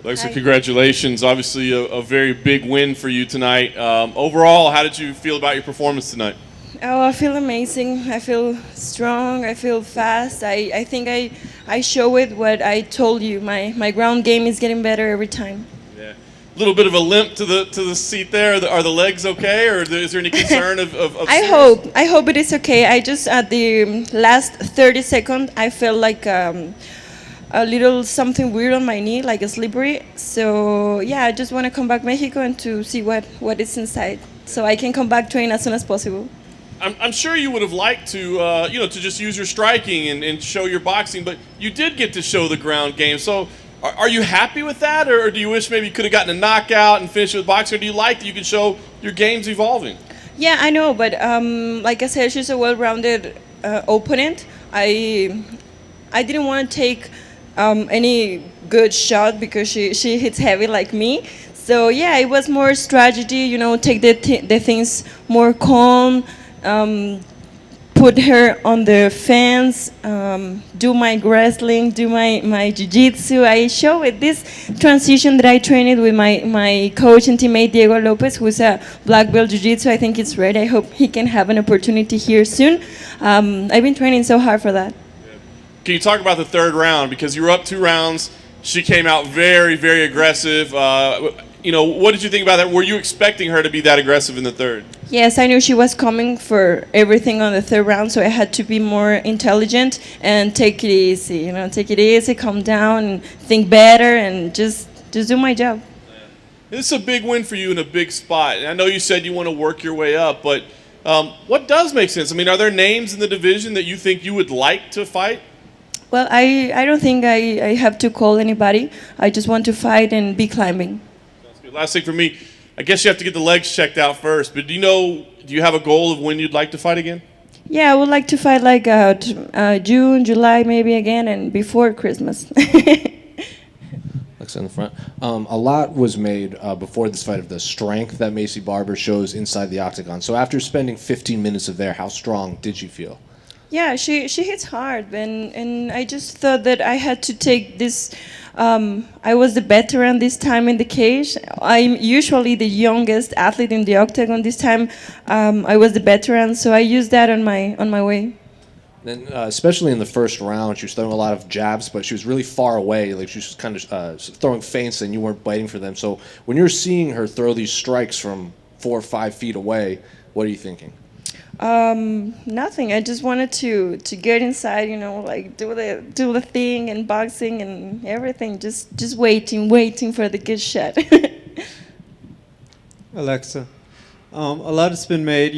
Alexa, congratulations. Obviously a very big win for you tonight. Overall, how did you feel about your performance tonight? Oh, I feel amazing. I feel strong. I feel fast. I think I showed what I told you. My ground game is getting better every time. Yeah. A little bit of a limp to the seat there. Are the legs okay, or is there any concern of I hope it is okay. I just at the last 30 seconds I felt like a little something weird on my knee, like a slippery. So yeah, I just want to come back Mexico and to see what is inside, so I can come back train as soon as possible. I'm sure you would have liked to, to just use your striking and show your boxing, but you did get to show the ground game. So are you happy with that, or do you wish maybe you could have gotten a knockout and finished with boxing, or do you like that you can show your game's evolving? Yeah, I know, but like I said, she's a well-rounded opponent. I didn't want to take any good shot because she hits heavy like me. So yeah, it was more strategy, take the things more calm, put her on the fence, do my wrestling, do my jiu-jitsu. I show it this transition that I trained with my coach and teammate Diego Lopez, who's a black belt jiu-jitsu. I think it's ready. I hope he can have an opportunity here soon. I've been training so hard for that. Can you talk about the third round? Because you were up 2 rounds. She came out very, very aggressive. What did you think about that? Were you expecting her to be that aggressive in the third? Yes, I knew she was coming for everything on the third round, so I had to be more intelligent and take it easy. Take it easy, calm down, and think better, and just do my job. This is a big win for you in a big spot. And I know you said you want to work your way up, but what does make sense? I mean, are there names in the division that you think you would like to fight? Well, I don't think I have to call anybody. I just want to fight and be climbing. Last thing for me, I guess you have to get the legs checked out first, but do you have a goal of when you'd like to fight again? Yeah, I would like to fight like June, July maybe again, and before Christmas. Alexa in the front. A lot was made before this fight of the strength that Macy Barber shows inside the octagon. So after spending 15 minutes of there, how strong did you feel? Yeah, she hits hard, and I just thought that I had to take this. I was the veteran this time in the cage. I'm usually the youngest athlete in the octagon. This time, I was the veteran, so I used that on my way. Then, especially in the first round, she was throwing a lot of jabs, but she was really far away. Like she was kind of throwing feints, and you weren't biting for them. So when you're seeing her throw these strikes from 4 or 5 feet away, what are you thinking? Nothing. I just wanted to get inside, like do the thing and boxing and everything. Just waiting for the good shot. Alexa, a lot has been made.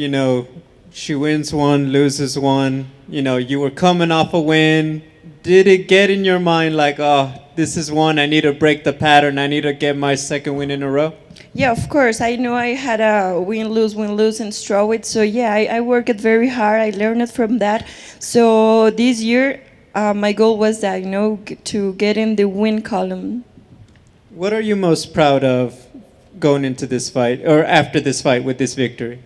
She wins one, loses one. You were coming off a win. Did it get in your mind like, oh, this is one, I need to break the pattern. I need to get my second win in a row? Yeah, of course. I know I had a win-lose, and straw it. So yeah, I worked it very hard. I learned it from that. So this year, my goal was that, to get in the win column. What are you most proud of going into this fight, or after this fight with this victory?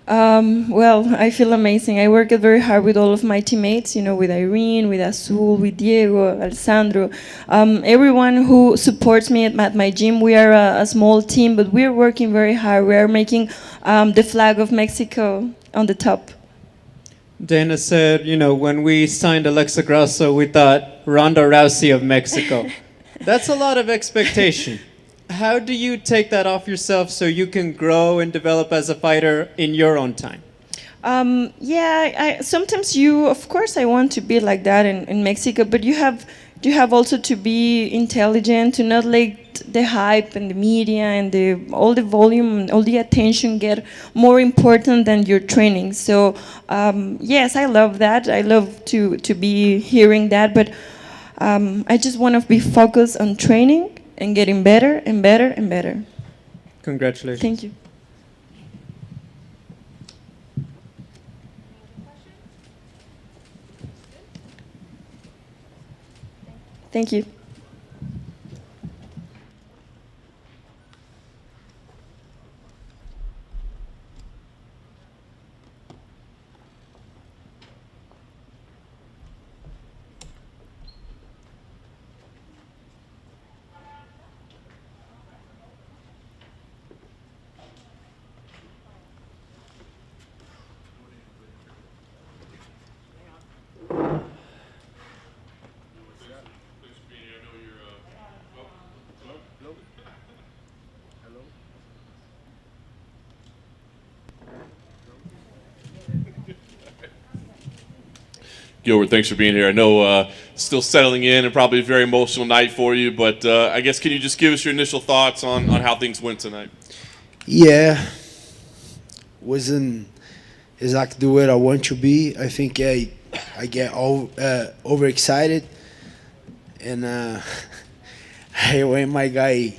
Well, I feel amazing. I worked very hard with all of my teammates, with Irene, with Azul, with Diego, Alessandro, everyone who supports me at my gym. We are a small team, but we're working very hard. We are making the flag of Mexico on the top. Dana said, when we signed Alexa Grasso, we thought Ronda Rousey of Mexico. That's a lot of expectation. How do you take that off yourself so you can grow and develop as a fighter in your own time? Sometimes of course I want to be like that in Mexico, but you have also to be intelligent, to not let the hype and the media and all the volume and all the attention get more important than your training. So yes, I love that. I love to be hearing that, but I just want to be focused on training and getting better and better and better. Congratulations. Thank you. Thank you. Gilbert, thanks for being here. I know still settling in and probably a very emotional night for you, but I guess can you just give us your initial thoughts on how things went tonight? Yeah, wasn't exactly the way I want to be. I think I get overexcited, and I went my guy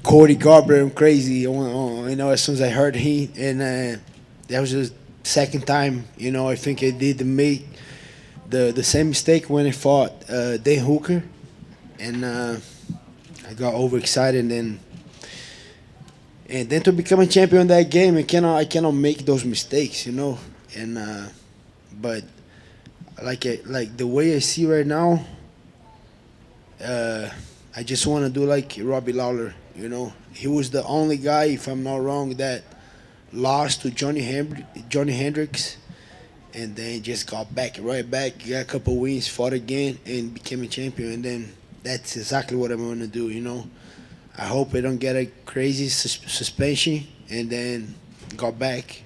Cody Garbrandt crazy. As soon as I heard him, and that was the second time. I think I did make the same mistake when I fought Dan Hooker, and I got overexcited, and then to become a champion in that game, I cannot make those mistakes, and but like the way I see right now, I just want to do like Robbie Lawler. He was the only guy, if I'm not wrong, that lost to Johnny Hendricks, and then just got right back, got a couple wins, fought again, and became a champion. And then that's exactly what I'm going to do. I hope I don't get a crazy suspension, and then go back,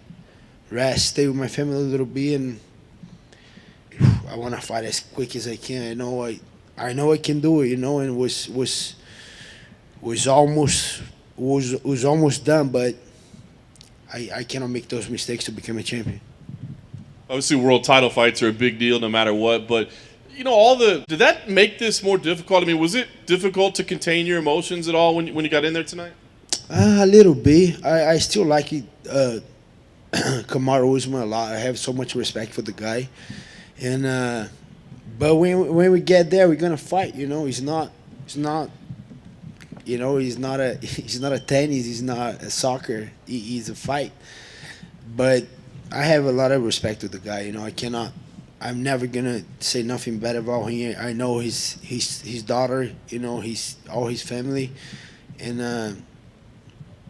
rest, stay with my family a little bit, and I want to fight as quick as I can. I know I can do it, and was almost done, but I cannot make those mistakes to become a champion. Obviously, world title fights are a big deal no matter what, but did that make this more difficult? I mean, was it difficult to contain your emotions at all when you got in there tonight? A little bit. I still like it, Kamaru Usman a lot. I have so much respect for the guy, and but when we get there, we're gonna fight. He's not he's not a tennis. He's not a soccer. He's a fight. But I have a lot of respect for the guy. I'm never gonna say nothing bad about him. I know his daughter. All his family, and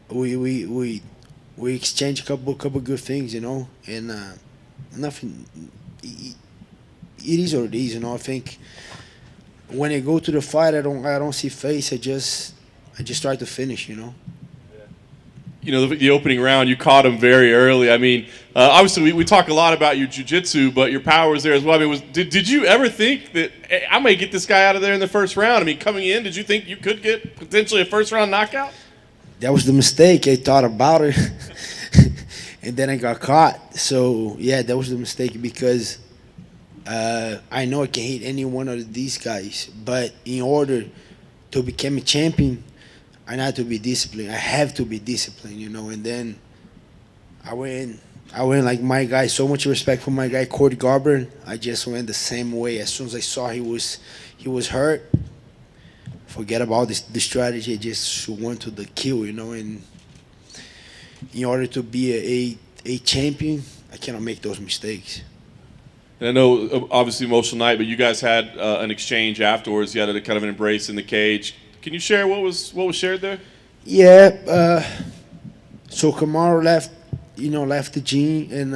we exchange a couple good things. And nothing. It is what it is. I think when I go to the fight, I don't see face. I just try to finish. The opening round, you caught him very early. I mean, obviously we talk a lot about your jiu-jitsu, but your power was there as well. I mean, did you ever think that, hey, I may get this guy out of there in the first round? I mean, coming in, did you think you could get potentially a first-round knockout? That was the mistake. I thought about it, and then I got caught. So, yeah, that was the mistake because I know I can hit any one of these guys, but in order to become a champion, I have to be disciplined. I have to be disciplined, And then I went like my guy. So much respect for my guy, Cody Garbrandt. I just went the same way. As soon as I saw he was hurt, forget about the strategy. I just went to the kill, And in order to be a champion, I cannot make those mistakes. And I know, obviously, emotional night, but you guys had an exchange afterwards. You had a kind of an embrace in the cage. Can you share what was shared there? Yeah. So Kamaru left the gym, and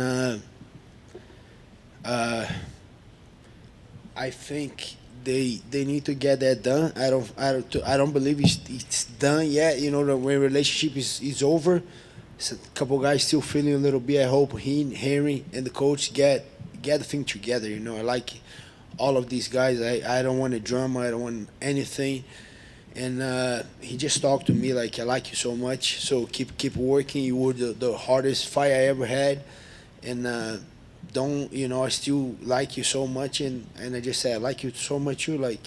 I think they need to get that done. I don't believe it's done yet. The when relationship is over. So a couple guys still feeling a little bit. I hope he, Henry, and the coach get the thing together. I like all of these guys. I don't want a drama. I don't want anything. And he just talked to me like, I like you so much. So keep working. You were the hardest fight I ever had. And I still like you so much. And I just said, I like you so much. I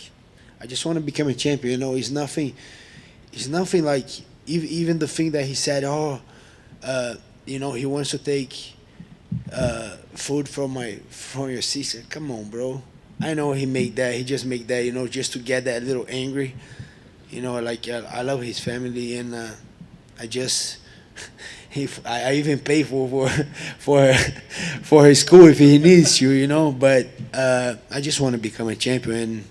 just want to become a champion. It's nothing like, even the thing that he said, he wants to take food from your sister. Come on, bro. I know he made that. He just made that, just to get that little angry. I love his family, and I even pay for his school if he needs to, But I just want to become a champion.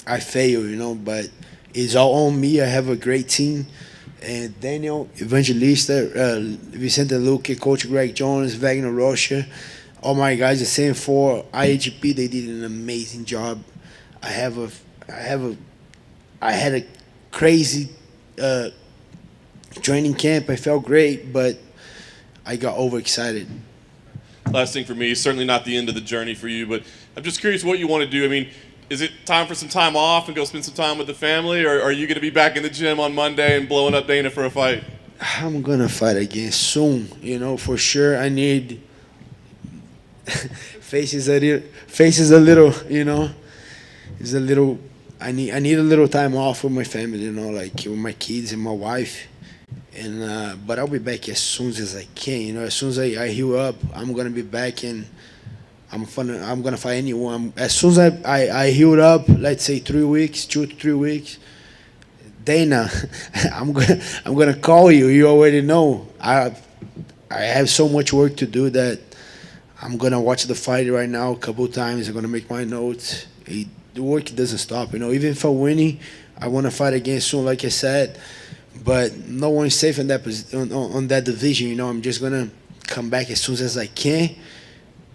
I fail, but it's all on me. I have a great team. And Daniel Evangelista, Vicente Luque, Coach Greg Jones, Wagner Rocha, all my guys, the same for IAGP, they did an amazing job. I had a crazy training camp. I felt great, but I got overexcited. Last thing for me, certainly not the end of the journey for you, but I'm just curious what you want to do. I mean, is it time for some time off and go spend some time with the family, or are you going to be back in the gym on Monday and blowing up Dana for a fight? I'm gonna fight again soon, for sure. I need faces a little, it's a little. I need a little time off with my family, like with my kids and my wife, and but I'll be back as soon as I can, as soon as I heal up, I'm gonna be back, and I'm gonna fight anyone. As soon as I healed up, let's say 3 weeks, 2 to 3 weeks. Dana, I'm gonna call you. You already know. I have so much work to do that I'm gonna watch the fight right now a couple times. I'm gonna make my notes. The work doesn't stop. Even if I'm winning, I want to fight again soon, like I said. But no one is safe in that on that division. I'm just gonna come back as soon as I can,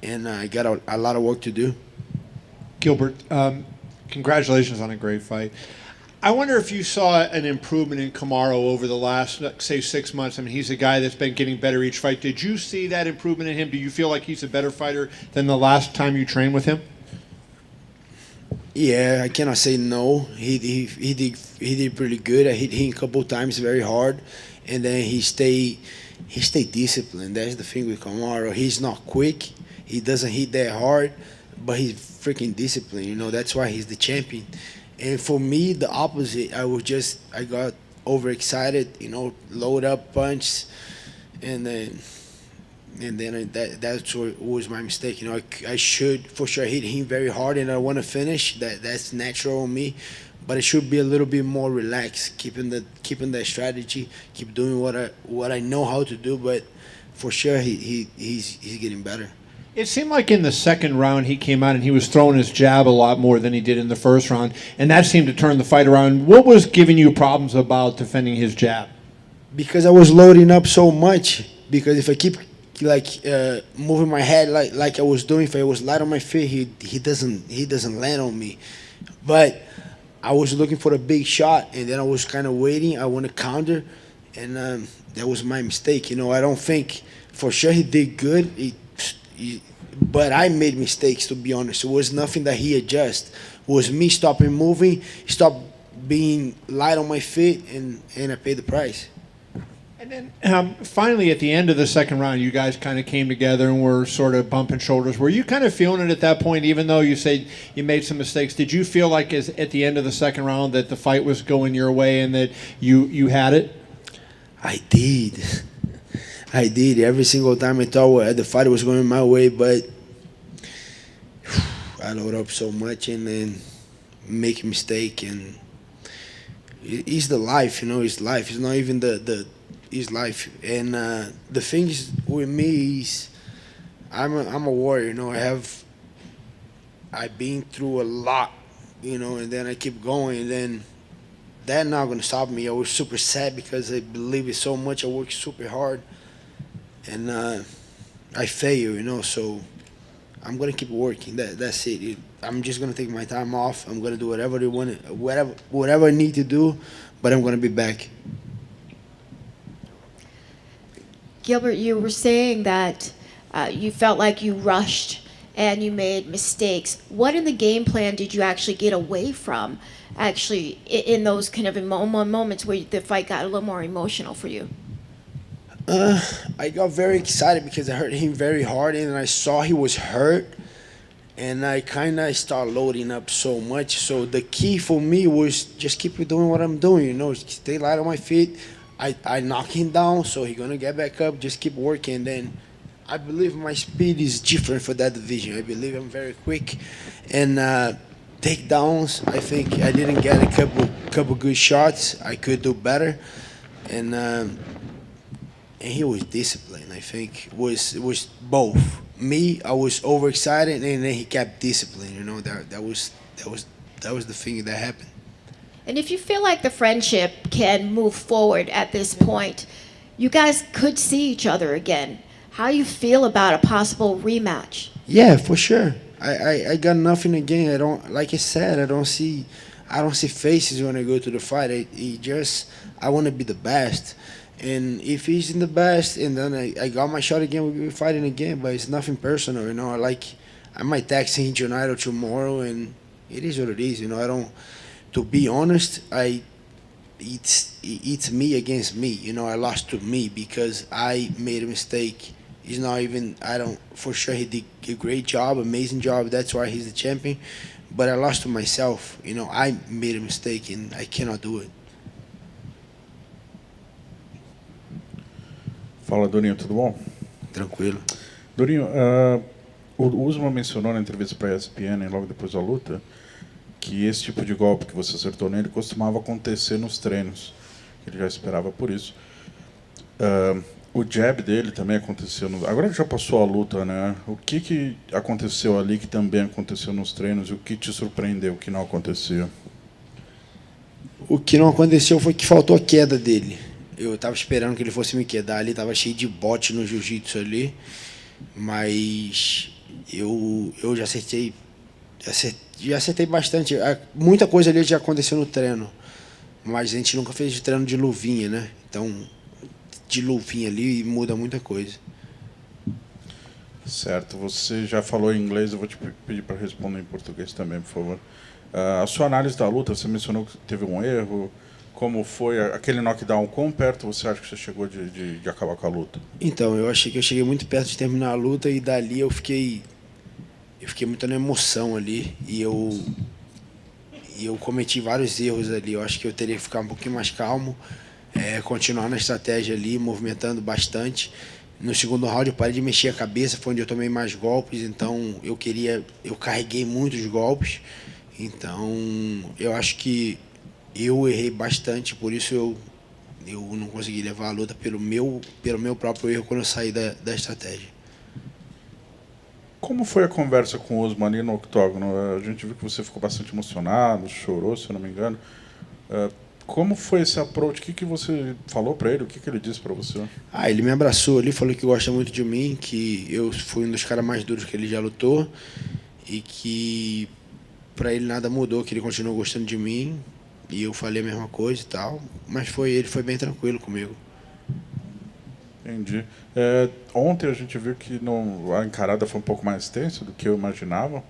and I got a lot of work to do. Gilbert, congratulations on a great fight. I wonder if you saw an improvement in Kamaru over the last, say, 6 months. I mean, he's a guy that's been getting better each fight. Did you see that improvement in him? Do you feel like he's a better fighter than the last time you trained with him? Yeah, I cannot say no. He did pretty good. I hit him a couple times very hard, and then he stayed disciplined. That's the thing with Kamaru. He's not quick. He doesn't hit that hard, but he's freaking disciplined. That's why he's the champion. And for me, the opposite. I got overexcited. Load up punch, and then that's what was my mistake. I should for sure hit him very hard, and I want to finish. That's natural on me, but it should be a little bit more relaxed, keeping that strategy, keep doing what I know how to do. But for sure, he's getting better. It seemed like in the second round he came out and he was throwing his jab a lot more than he did in the first round, and that seemed to turn the fight around. What was giving you problems about defending his jab? Because I was loading up so much. Because if I keep moving my head like I was doing, if I was light on my feet, he doesn't land on me. But I was looking for a big shot, and then I was kind of waiting. I want to counter, and that was my mistake. I don't think for sure he did good. But I made mistakes, to be honest. It was nothing that he adjusted. It was me stopping moving, stop being light on my feet, and I paid the price. And then finally, at the end of the second round, you guys kind of came together and were sort of bumping shoulders. Were you kind of feeling it at that point, even though you said you made some mistakes? Did you feel like at the end of the second round that the fight was going your way and that you had it? I did. Every single time I thought the fight was going my way, but I load up so much and then make a mistake, and it's the life, it's life. It's not even it's life. And the thing is with me is I'm a warrior, I've been through a lot, and then I keep going, and then that's not gonna stop me. I was super sad because I believe it so much. I work super hard. And I fail, so I'm gonna keep working. That's it. I'm just gonna take my time off. I'm gonna do whatever I need to do, but I'm gonna be back. Gilbert, you were saying that you felt like you rushed and you made mistakes. What in the game plan did you actually get away from, actually, in those kind of moments where the fight got a little more emotional for you? I got very excited because I hurt him very hard, and I saw he was hurt, and I kind of started loading up so much. So the key for me was just keep doing what I'm doing, stay light on my feet. I knock him down, so he's going to get back up, just keep working. Then I believe my speed is different for that division. I believe I'm very quick. And takedowns, I think I didn't get a couple good shots. I could do better. And he was disciplined. I think it was both. Me, I was overexcited, and then he kept discipline. That was the thing that happened. And if you feel like the friendship can move forward at this point, you guys could see each other again. How you feel about a possible rematch? Yeah, for sure. I got nothing again. Like I said, I don't see faces when I go to the fight. I want to be the best. And if he's in the best, and then I got my shot again, we'll be fighting again. But it's nothing personal, I I might text him tonight or tomorrow, and it is what it is. I don't. To be honest, it's me against me. I lost to me because I made a mistake. He's not even. I don't. For sure, he did a great job, amazing job. That's why he's the champion. But I lost to myself. I made a mistake, and I cannot do it. Fala, Dorinho, tudo bom? Tranquilo. Dorinho, o Usman mencionou na entrevista para a ESPN, logo depois da luta, que esse tipo de golpe que você acertou nele costumava acontecer nos treinos. Ele já esperava por isso. O jab dele também aconteceu. Agora ele já passou a luta, né? O que aconteceu ali que também aconteceu nos treinos e o que te surpreendeu, o que não acontecia? O que não aconteceu foi que faltou a queda dele. Eu estava esperando que ele fosse me quedar ali, estava cheio de bote no jiu-jitsu ali, mas eu já acertei bastante. Muita coisa ali já aconteceu no treino, mas a gente nunca fez de treino de luvinha, né? Então, de luvinha ali muda muita coisa. Certo. Você já falou em inglês, eu vou te pedir para responder em português também, por favor. A sua análise da luta, você mencionou que teve um erro. Como foi aquele knockdown? Quão perto você acha que você chegou de acabar com a luta? Então, eu achei que eu cheguei muito perto de terminar a luta e dali eu fiquei muito na emoção ali e eu cometi vários erros ali. Eu acho que eu teria que ficar um pouquinho mais calmo, continuar na estratégia ali, movimentando bastante. No segundo round eu parei de mexer a cabeça, foi onde eu tomei mais golpes, então eu carreguei muitos golpes. Então, eu acho que eu errei bastante, por isso eu não consegui levar a luta pelo meu próprio erro quando eu saí da estratégia. Como foi a conversa com o Usman ali no octógono? A gente viu que você ficou bastante emocionado, chorou, se eu não me engano. Como foi esse approach? O que você falou para ele? O que ele disse para você? Ele me abraçou ali, falou que gosta muito de mim, que eu fui um dos caras mais duros que ele já lutou e que para ele nada mudou, que ele continuou gostando de mim. E eu falei a mesma coisa e tal, mas ele foi bem tranquilo comigo. Entendi. Ontem a gente viu que a encarada foi um pouco mais tensa do que eu imaginava.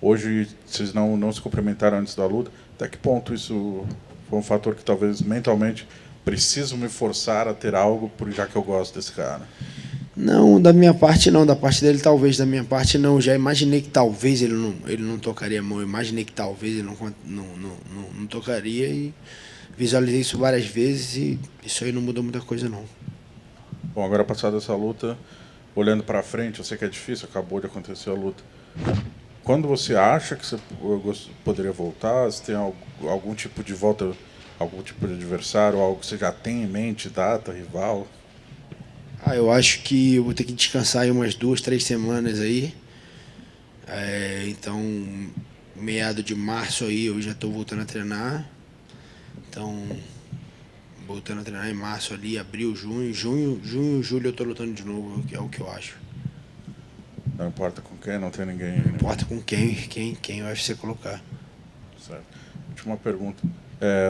Hoje vocês não se cumprimentaram antes da luta. Até que ponto isso foi um fator que talvez mentalmente preciso me forçar a ter algo, já que eu gosto desse cara? Não, da minha parte não, da parte dele talvez, da minha parte não. Já imaginei que talvez ele não tocaria a mão, eu imaginei que talvez ele não tocaria e visualizei isso várias vezes e isso aí não mudou muita coisa não. Bom, agora passada essa luta, olhando para frente, eu sei que é difícil, acabou de acontecer a luta. Quando você acha que você poderia voltar, você tem algum tipo de volta, algum tipo de adversário, algo que você já tem em mente, data, rival? Eu acho que eu vou ter que descansar aí umas 2, 3 semanas aí. Então, meado de março aí eu já estou voltando a treinar. Então, voltando a treinar em março ali, abril, junho, julho eu estou lutando de novo, que é o que eu acho. Não importa com quem, não tem ninguém. Não importa com quem o UFC colocar. Certo. Última pergunta.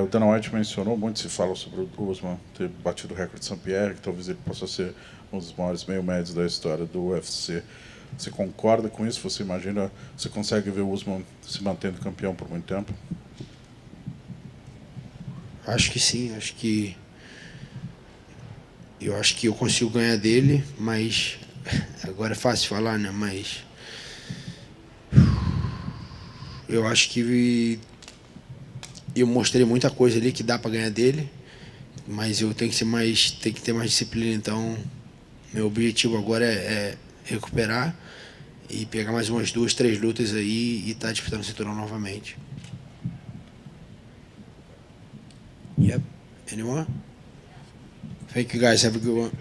O Dana White mencionou, muito se fala sobre o Usman ter batido o recorde de Saint-Pierre, que talvez ele possa ser um dos maiores meio-médios da história do UFC. Você concorda com isso? Você imagina, você consegue ver o Usman se mantendo campeão por muito tempo? Acho que sim, eu acho que eu consigo ganhar dele, mas agora é fácil falar, né? Mas eu acho que eu mostrei muita coisa ali que dá para ganhar dele, mas eu tenho que ter mais disciplina. Então, meu objetivo agora é recuperar e pegar mais umas 2, 3 lutas aí e estar disputando o cinturão novamente. Yep. Anyone? Thank you guys. Have a good one.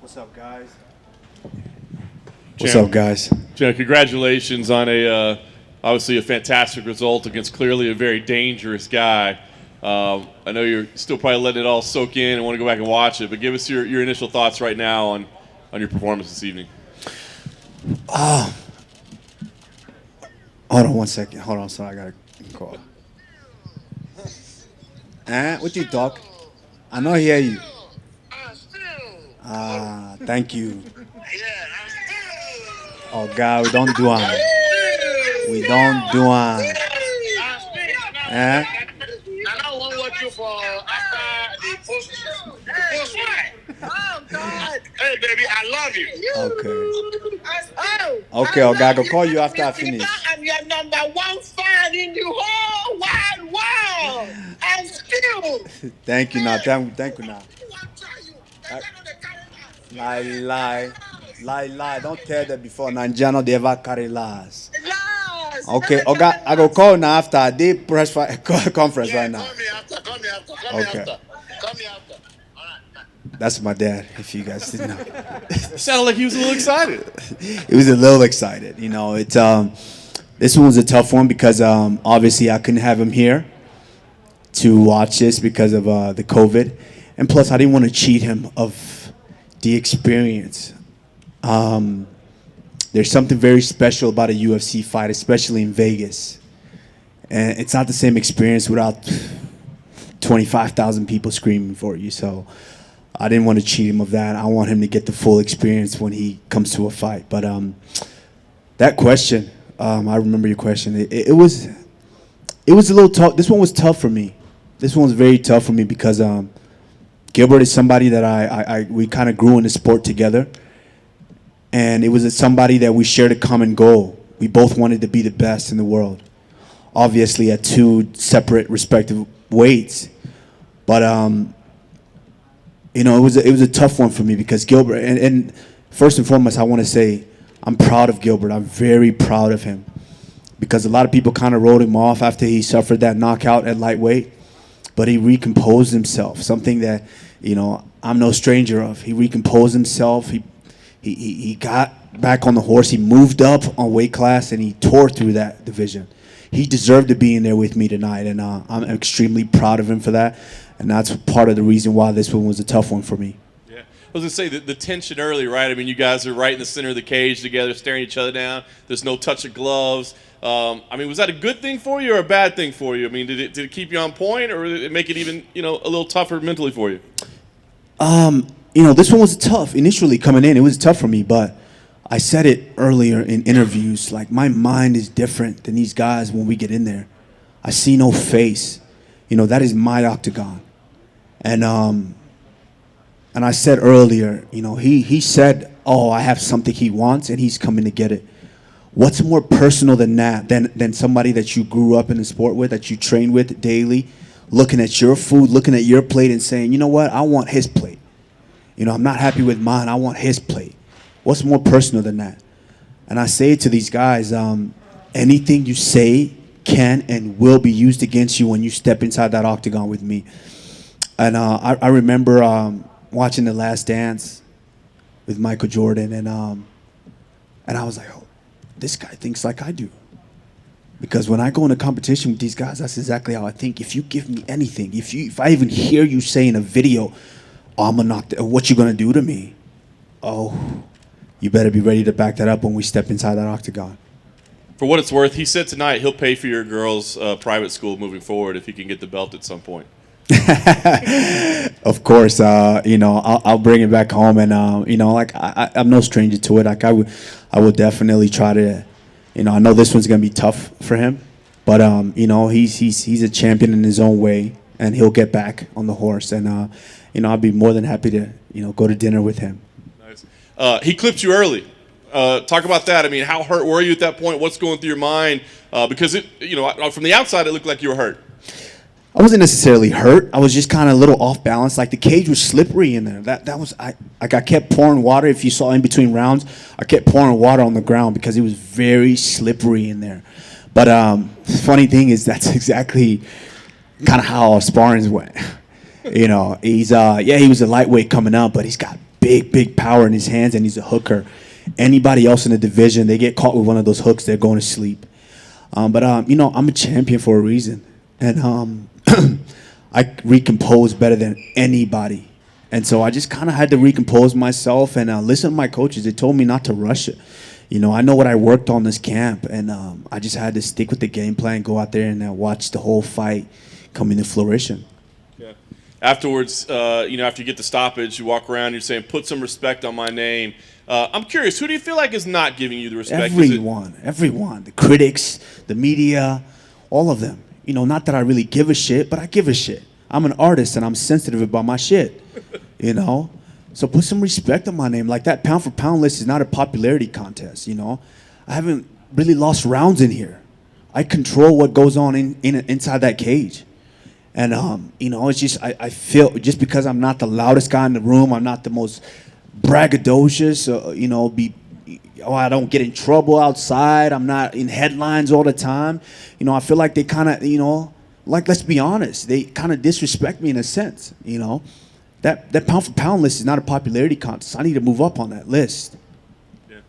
What's up, guys? What's up, guys? Jim, congratulations on obviously a fantastic result against clearly a very dangerous guy. I know you're still probably letting it all soak in and want to go back and watch it, but give us your initial thoughts right now on your performance this evening. Hold on 1 second. Hold on, sorry, I got a call. What you talk? I know hear you. Thank you. Oh God, we don't do it. We don't do it. I don't want what you for after the post. Oh God! Hey baby, I love you. Okay, okay, I go call you after I finish. I'm your number one fan in the whole wide world. And still. Thank you now. Thank you now. Lie. Don't tell them before Nanjano they ever carry lies. Okay, okay, I go call now after I did press conference right now. Call me after. That's my dad, if you guys didn't know. It sounded like he was a little excited. He was a little excited. You know, it's this one was a tough one because obviously I couldn't have him here to watch this because of the COVID. And plus I didn't want to cheat him of the experience. There's something very special about a UFC fight, especially in Vegas. And it's not the same experience without 25,000 people screaming for you. So I didn't want to cheat him of that. I want him to get the full experience when he comes to a fight. But that question, I remember your question. It was a little tough. This one was tough for me. This one was very tough for me because Gilbert is somebody that we kind of grew in the sport together. And it was somebody that we shared a common goal. We both wanted to be the best in the world. Obviously at two separate respective weights. But you know, it was a tough one for me because Gilbert, and first and foremost, I want to say I'm proud of Gilbert. I'm very proud of him because a lot of people kind of wrote him off after he suffered that knockout at lightweight, but he recomposed himself, something that, you know, I'm no stranger of. He recomposed himself. He got back on the horse. He moved up on weight class, and he tore through that division. He deserved to be in there with me tonight, and I'm extremely proud of him for that. And that's part of the reason why this one was a tough one for me. Yeah, I was gonna say the tension early, right? I mean, you guys are right in the center of the cage together, staring each other down. There's no touch of gloves. I mean, was that a good thing for you or a bad thing for you? I mean, did it keep you on point, or did it make it even, you know, a little tougher mentally for you? You know, this one was tough initially coming in. It was tough for me, but I said it earlier in interviews. Like, my mind is different than these guys when we get in there. I see no face. You know, that is my octagon. And I said earlier, you know, he said, oh, I have something he wants, and he's coming to get it. What's more personal than that, than somebody that you grew up in the sport with, that you train with daily, looking at your food, looking at your plate and saying, you know what, I want his plate. You know, I'm not happy with mine, I want his plate. What's more personal than that? And I say to these guys, anything you say can and will be used against you when you step inside that octagon with me. And I remember watching The Last Dance with Michael Jordan, and I was like, oh, this guy thinks like I do. Because when I go in a competition with these guys, that's exactly how I think. If you give me anything, if I even hear you say in a video, oh, I'm gonna knock what you gonna do to me? Oh, you better be ready to back that up when we step inside that octagon. For what it's worth, he said tonight he'll pay for your girls' private school moving forward if he can get the belt at some point. Of course, you know, I'll bring it back home, and you know, like I'm no stranger to it. Like I would definitely try to, you know, I know this one's gonna be tough for him, but you know, he's a champion in his own way, and he'll get back on the horse, and you know, I'd be more than happy to, you know, go to dinner with him. Nice. He clipped you early. Talk about that. I mean, how hurt were you at that point? What's going through your mind? Because it, you know, from the outside, it looked like you were hurt. I wasn't necessarily hurt. I was just kind of a little off balance. Like the cage was slippery in there. That was I kept pouring water. If you saw in between rounds, I kept pouring water on the ground because it was very slippery in there. But the funny thing is that's exactly kind of how our sparrings went. You know, he was a lightweight coming up, but he's got big power in his hands, and he's a hooker. Anybody else in the division, they get caught with one of those hooks, they're going to sleep. But I'm a champion for a reason, and I recompose better than anybody. And so I just kind of had to recompose myself and listen to my coaches. They told me not to rush it. I know what I worked on this camp, and I just had to stick with the game plan, go out there and watch the whole fight come into fruition. Yeah. Afterwards, after you get the stoppage, you walk around, you're saying, put some respect on my name. I'm curious, who do you feel like is not giving you the respect? Everyone. The critics, the media, all of them. Not that I really give a shit, but I give a shit. I'm an artist, and I'm sensitive about my shit, So put some respect on my name. Like, that pound for pound list is not a popularity contest, I haven't really lost rounds in here. I control what goes on inside that cage. And, it's just, I feel, just because I'm not the loudest guy in the room, I'm not the most braggadocious, I don't get in trouble outside, I'm not in headlines all the time. I feel like they kind of, let's be honest, they kind of disrespect me in a sense, That pound for pound list is not a popularity contest. I need to move up on that list. Yeah.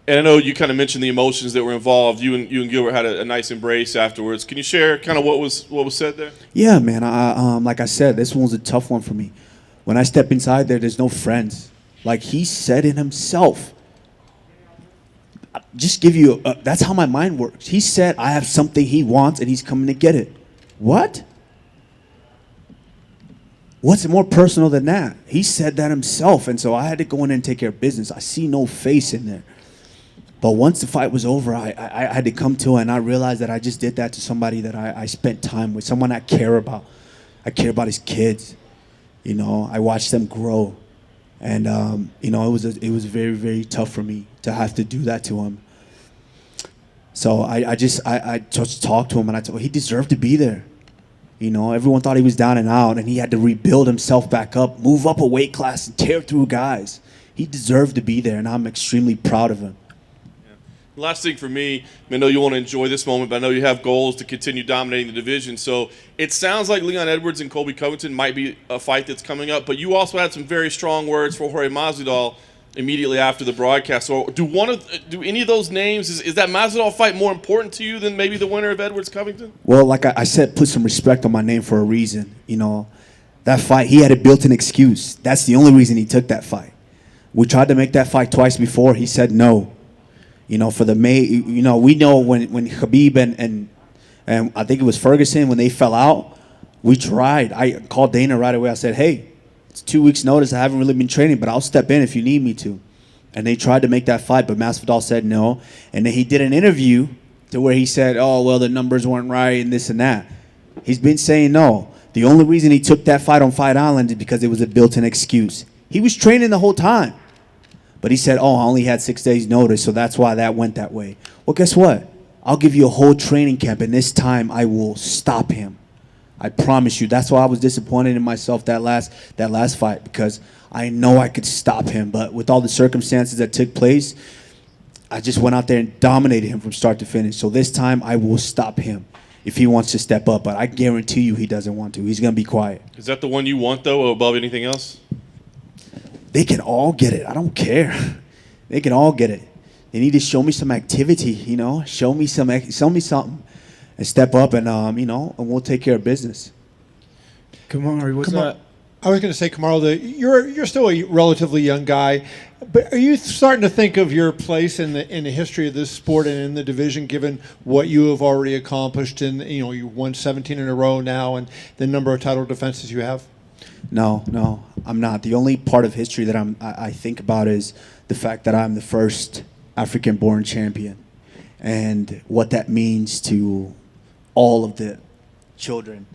And I know you kind of mentioned the emotions that were involved. You and Gilbert had a nice embrace afterwards. Can you share kind of what was said there? Yeah, man. Like I said, this one was a tough one for me. When I step inside there's no friends. Like he said it himself. Just give you, that's how my mind works. He said I have something he wants and he's coming to get it. What? What's more personal than that? He said that himself, and so I had to go in and take care of business. I see no face in there. But once the fight was over, I had to come to it, and I realized that I just did that to somebody that I spent time with, someone I care about. I care about his kids. I watched them grow. And, it was very, very tough for me to have to do that to him. So I just talked to him, and I told him he deserved to be there. Everyone thought he was down and out, and he had to rebuild himself back up, move up a weight class, and tear through guys. He deserved to be there, and I'm extremely proud of him. Yeah. Last thing for me, I know you want to enjoy this moment, but I know you have goals to continue dominating the division. So it sounds like Leon Edwards and Colby Covington might be a fight that's coming up, but you also had some very strong words for Jorge Masvidal immediately after the broadcast. So do any of those names, is that Masvidal fight more important to you than maybe the winner of Edwards Covington? Well, like I said, put some respect on my name for a reason. That fight, he had a built-in excuse. That's the only reason he took that fight. We tried to make that fight twice before. He said no. For the May, we know when Khabib and I think it was Ferguson, when they fell out, we tried. I called Dana right away. I said, hey, it's 2 weeks notice. I haven't really been training, but I'll step in if you need me to. And they tried to make that fight, but Masvidal said no. And then he did an interview to where he said, oh, well, the numbers weren't right and this and that. He's been saying no. The only reason he took that fight on Fight Island is because it was a built-in excuse. He was training the whole time. But he said, oh, I only had 6 days notice, so that's why that went that way. Well, guess what? I'll give you a whole training camp, and this time I will stop him. I promise you. That's why I was disappointed in myself that last fight, because I know I could stop him. But with all the circumstances that took place, I just went out there and dominated him from start to finish. So this time I will stop him if he wants to step up. But I guarantee you he doesn't want to. He's going to be quiet. Is that the one you want, though, above anything else? They can all get it. I don't care. They can all get it. They need to show me some activity, Show me something. And step up, and and we'll take care of business. Kamaru, what's that? I was going to say, Kamaru, you're still a relatively young guy, but are you starting to think of your place in the history of this sport and in the division, given what you have already accomplished? And you won 17 in a row now, and the number of title defenses you have. No, I'm not. The only part of history that I think about is the fact that I'm the first African-born champion, and what that means to all of the children,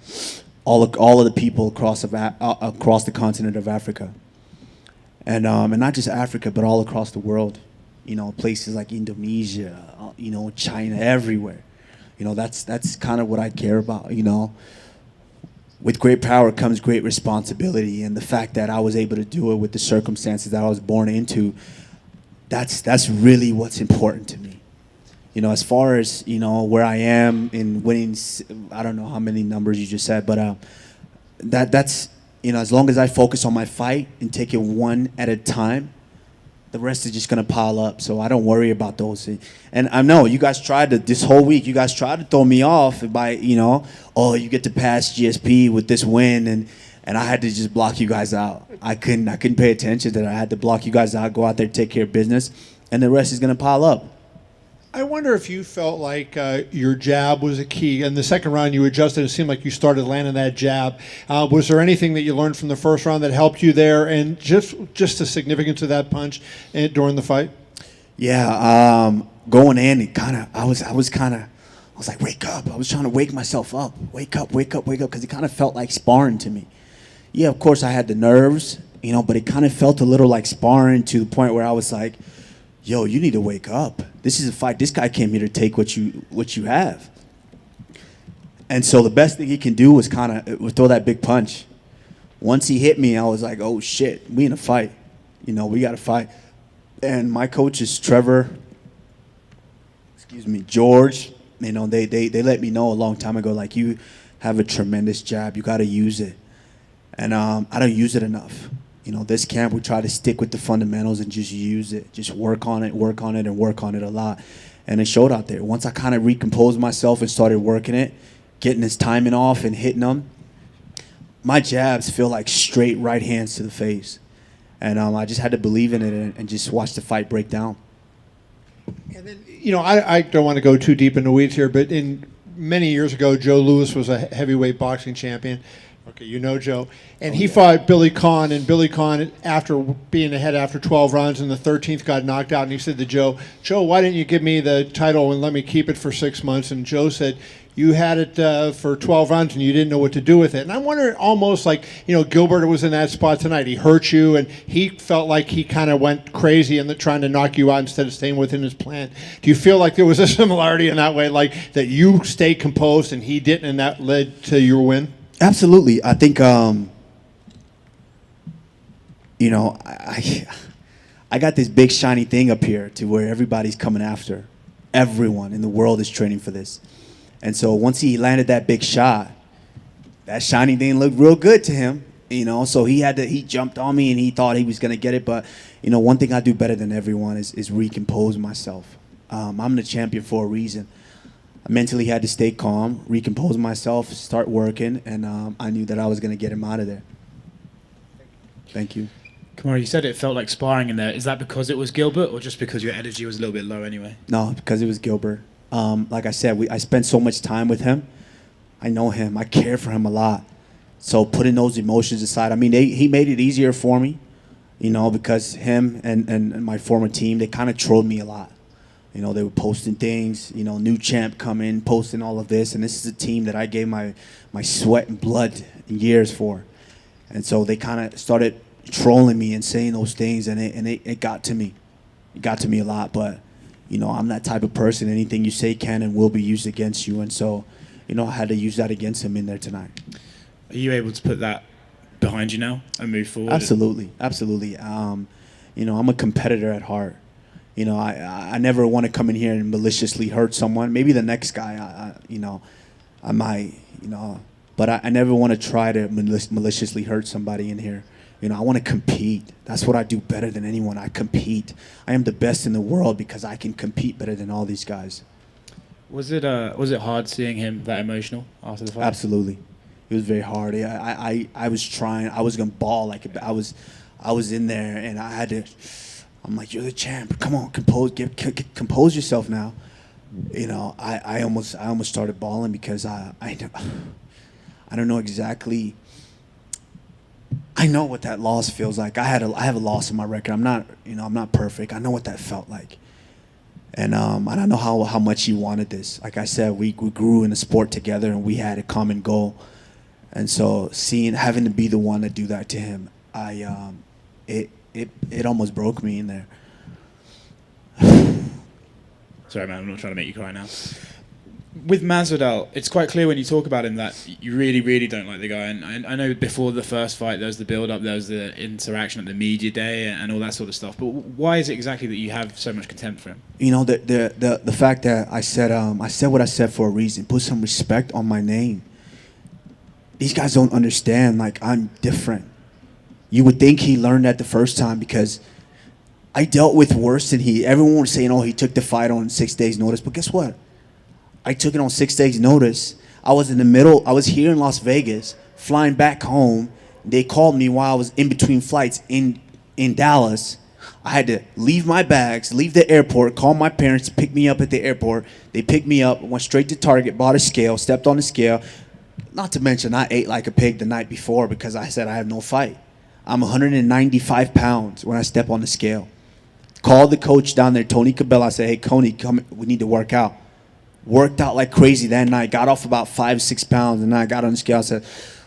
all of the people across the continent of Africa, and not just Africa, but all across the world. Places like Indonesia, China, everywhere. That's kind of what I care about. With great power comes great responsibility, and the fact that I was able to do it with the circumstances that I was born into, that's really what's important to me. As far as, where I am in winning, I don't know how many numbers you just said, but that's as long as I focus on my fight and take it one at a time, the rest is just gonna pile up. So I don't worry about those things. And I know you guys tried to this whole week. You guys tried to throw me off by, oh, you get to pass GSP with this win, and I had to just block you guys out. I couldn't pay attention to that. I had to block you guys out, go out there, take care of business, and the rest is gonna pile up. I wonder if you felt like your jab was a key. In the second round, you adjusted. It seemed like you started landing that jab. Was there anything that you learned from the first round that helped you there, and just the significance of that punch during the fight? Yeah, going in, I was like, wake up. I was trying to wake myself up. Wake up, because it kind of felt like sparring to me. Yeah, of course I had the nerves, but it kind of felt a little like sparring to the point where I was like, yo, you need to wake up. This is a fight. This guy came here to take what you have. And so the best thing he can do was throw that big punch. Once he hit me, I was like, oh shit, we in a fight. We got to fight. And my coaches, Trevor, George, they let me know a long time ago, like, you have a tremendous jab. You got to use it. And I don't use it enough. This camp, we try to stick with the fundamentals and just use it. Just work on it, and work on it a lot. And it showed out there. Once I kind of recomposed myself and started working it, getting his timing off and hitting them, my jabs feel like straight right hands to the face. And I just had to believe in it and just watch the fight break down. And then, I don't want to go too deep in the weeds here, but many years ago, Joe Louis was a heavyweight boxing champion. Okay, Joe. And he fought Billy Conn, and Billy Conn, after being ahead after 12 rounds in the 13th, got knocked out. And he said to Joe, why didn't you give me the title and let me keep it for 6 months? And Joe said, you had it for 12 rounds and you didn't know what to do with it. And I'm wondering, almost like, Gilbert was in that spot tonight. He hurt you, and he felt like he kind of went crazy and trying to knock you out instead of staying within his plan. Do you feel like there was a similarity in that way, like that you stayed composed and he didn't, and that led to your win? Absolutely. I think, I got this big shiny thing up here to where everybody's coming after. Everyone in the world is training for this. And so once he landed that big shot, that shiny thing looked real good to him, so he jumped on me and he thought he was going to get it. But, one thing I do better than everyone is recompose myself. I'm the champion for a reason. I mentally had to stay calm, recompose myself, start working, and I knew that I was going to get him out of there. Thank you. Kamaru, you said it felt like sparring in there. Is that because it was Gilbert, or just because your energy was a little bit low anyway? No, because it was Gilbert. Like I said, I spent so much time with him. I know him. I care for him a lot. So putting those emotions aside, he made it easier for me, because him and my former team, they kind of trolled me a lot. They were posting things, new champ coming, posting all of this. And this is a team that I gave my sweat and blood and years for. And so they kind of started trolling me and saying those things, and it got to me. It got to me a lot. But, I'm that type of person. Anything you say can and will be used against you. And so, I had to use that against him in there tonight. Are you able to put that behind you now and move forward? Absolutely. I'm a competitor at heart. I never want to come in here and maliciously hurt someone. Maybe the next guy, I might, but I never want to try to maliciously hurt somebody in here. I want to compete. That's what I do better than anyone. I compete. I am the best in the world because I can compete better than all these guys. Was it hard seeing him that emotional after the fight? Absolutely. It was very hard. I was trying. I was going to bawl I was in there, and I had to. I'm like, you're the champ. Come on, compose yourself now. I almost started bawling because I don't know exactly. I know what that loss feels like. I have a loss in my record. I'm not perfect. I know what that felt like. And I don't know how much he wanted this. Like I said, we grew in the sport together, and we had a common goal. And so having to be the one to do that to him, it almost broke me in there. Sorry, man, I'm not trying to make you cry now. With Masvidal, it's quite clear when you talk about him that you really, really don't like the guy. And I know before the first fight, there was the build-up, there was the interaction at the media day and all that sort of stuff. But why is it exactly that you have so much contempt for him? The fact that I said what I said for a reason. Put some respect on my name. these guys don't understand. Like, I'm different. You would think he learned that the first time because I dealt with worse than he. Everyone was saying, oh, he took the fight on 6 days' notice. But guess what? I took it on 6 days' notice. I was here in Las Vegas, flying back home. They called me while I was in between flights in Dallas. I had to leave my bags, leave the airport, call my parents to pick me up at the airport. They picked me up, went straight to Target, bought a scale, stepped on the scale. Not to mention, I ate like a pig the night before because I said I have no fight. I'm 195 pounds when I step on the scale. Called the coach down there, Tony Cabela. I said, hey, Tony, come, we need to work out. Worked out like crazy that night. Got off about 5-6 pounds. And then I got on the scale. I said,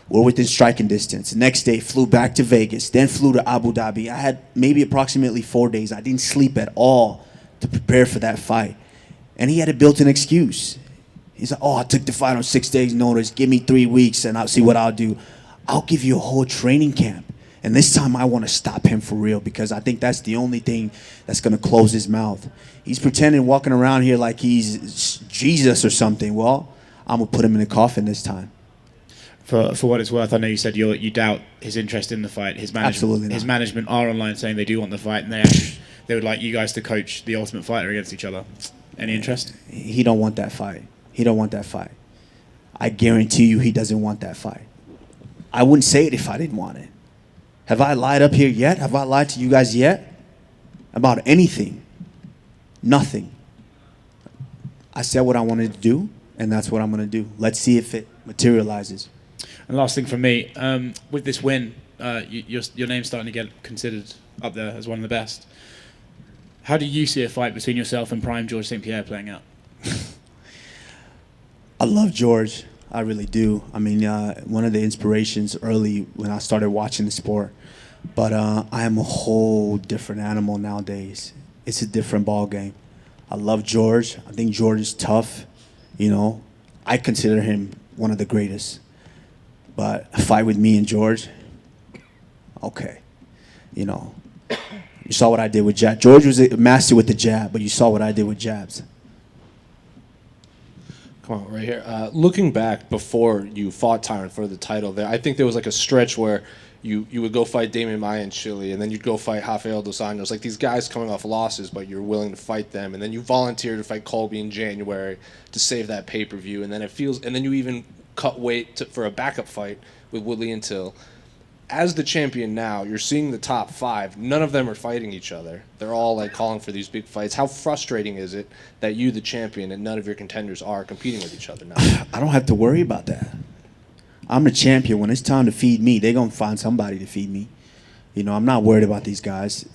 we're within striking distance. The next day, flew back to Vegas. Then flew to Abu Dhabi. I had maybe approximately 4 days. I didn't sleep at all to prepare for that fight. And he had a built-in excuse. He's like, oh, I took the fight on 6 days' notice. Give me 3 weeks and I'll see what I'll do. I'll give you a whole training camp. And this time I want to stop him for real because I think that's the only thing that's going to close his mouth. He's pretending, walking around here like he's Jesus or something. Well, I'm going to put him in a coffin this time. For what it's worth, I know you said you doubt his interest in the fight. Absolutely not. His management are online saying they do want the fight, and they would like you guys to coach the Ultimate Fighter against each other. Any interest? He don't want that fight. He don't want that fight. I guarantee you he doesn't want that fight. I wouldn't say it if I didn't want it. Have I lied up here yet? Have I lied to you guys yet? About anything? Nothing. I said what I wanted to do, and that's what I'm going to do. Let's see if it materializes. And last thing from me, with this win, your name's starting to get considered up there as one of the best. How do you see a fight between yourself and Prime George St. Pierre playing out? I love George. I really do. I mean, one of the inspirations early when I started watching the sport. But I am a whole different animal nowadays. It's a different ball game. I love George. I think George is tough. You know, I consider him one of the greatest. But a fight with me and George, okay. You know, you saw what I did with jab. George was a master with the jab, but you saw what I did with jabs. Come on, right here. Looking back before you fought Tyron for the title there, I think there was like a stretch where you would go fight Damian Maia in Chile, and then you'd go fight Rafael dos Anjos. Like these guys coming off losses, but you're willing to fight them, and then you volunteered to fight Colby in January to save that pay-per-view, and then you even cut weight for a backup fight with Woodley and Till. As the champion now, you're seeing the top 5. None of them are fighting each other. They're all like calling for these big fights. How frustrating is it that you, the champion, and none of your contenders are competing with each other now? I don't have to worry about that. I'm the champion. When it's time to feed me, they're going to find somebody to feed me. You know, I'm not worried about these guys.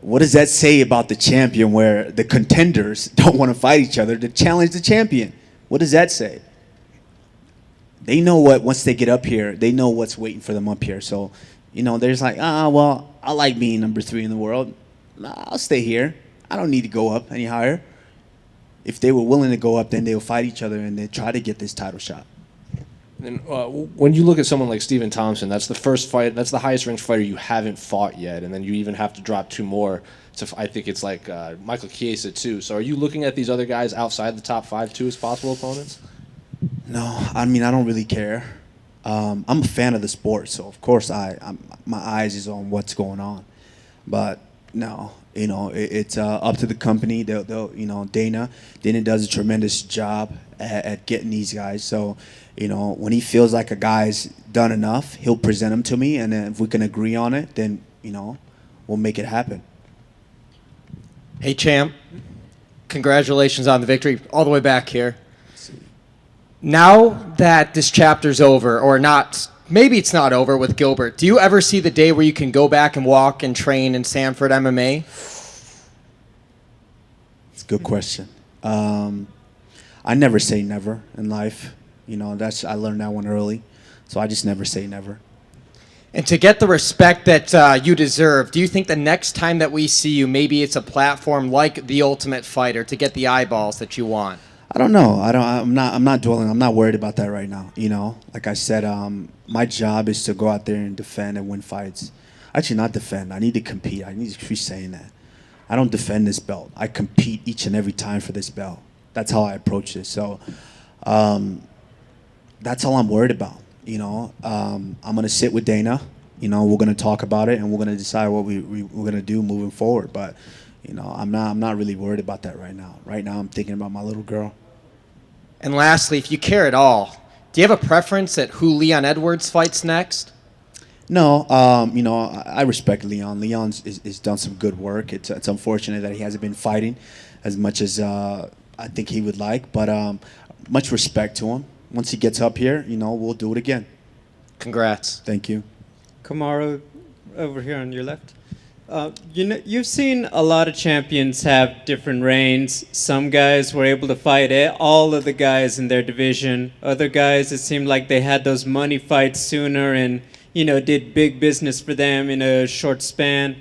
What does that say about the champion where the contenders don't want to fight each other to challenge the champion? What does that say? They know what, once they get up here, they know what's waiting for them up here. So, you know, there's like, well, I like being number 3 in the world. I'll stay here. I don't need to go up any higher. If they were willing to go up, then they'll fight each other and they try to get this title shot. And when you look at someone like Stephen Thompson, that's the first fight, that's the highest ranked fighter you haven't fought yet, and then you even have to drop 2 more. I think it's like Michael Chiesa too. So are you looking at these other guys outside the top 5 too as possible opponents? No, I mean, I don't really care. I'm a fan of the sport, so of course my eyes is on what's going on. But no, you know, it's up to the company. They'll you know, Dana does a tremendous job at getting these guys. So, you know, when he feels like a guy's done enough, he'll present them to me, and then if we can agree on it, then, you know, we'll make it happen. Hey, champ. Congratulations on the victory all the way back here. Now that this chapter's over, or not, maybe it's not over with Gilbert, do you ever see the day where you can go back and walk and train in Sanford MMA? It's a good question. I never say never in life. You know, I learned that one early. So I just never say never. And to get the respect that you deserve, do you think the next time that we see you, maybe it's a platform like The Ultimate Fighter to get the eyeballs that you want? I don't know. I'm not dwelling. I'm not worried about that right now. You know, like I said, my job is to go out there and defend and win fights. Actually, not defend. I need to compete. I need to keep saying that. I don't defend this belt. I compete each and every time for this belt. That's how I approach this. So, that's all I'm worried about. You know, I'm gonna sit with Dana. You know, we're gonna talk about it and we're gonna decide what we're gonna do moving forward. But you know, I'm not really worried about that right now. Right now, I'm thinking about my little girl. And lastly, if you care at all, do you have a preference at who Leon Edwards fights next? No, you know, I respect Leon. Leon's is done some good work. It's unfortunate that he hasn't been fighting as much as I think he would like, but much respect to him. Once he gets up here, you know, we'll do it again. Congrats. Thank you. Kamaru, over here on your left. You know, you've seen a lot of champions have different reigns. Some guys were able to fight all of the guys in their division. Other guys, it seemed like they had those money fights sooner and, you know, did big business for them in a short span.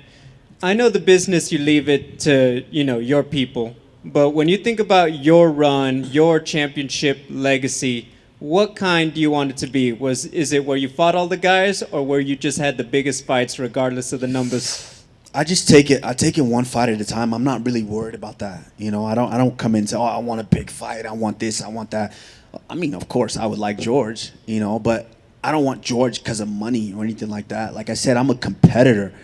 I know the business, you leave it to, you know, your people. But when you think about your run, your championship legacy, what kind do you want it to be? Is it where you fought all the guys, or where you just had the biggest fights regardless of the numbers? I just take it one fight at a time. I'm not really worried about that. You know, I don't come in and say, oh, I want a big fight. I want this. I want that. I mean, of course, I would like George, you know, but I don't want George because of money or anything like that. Like I said, I'm a competitor.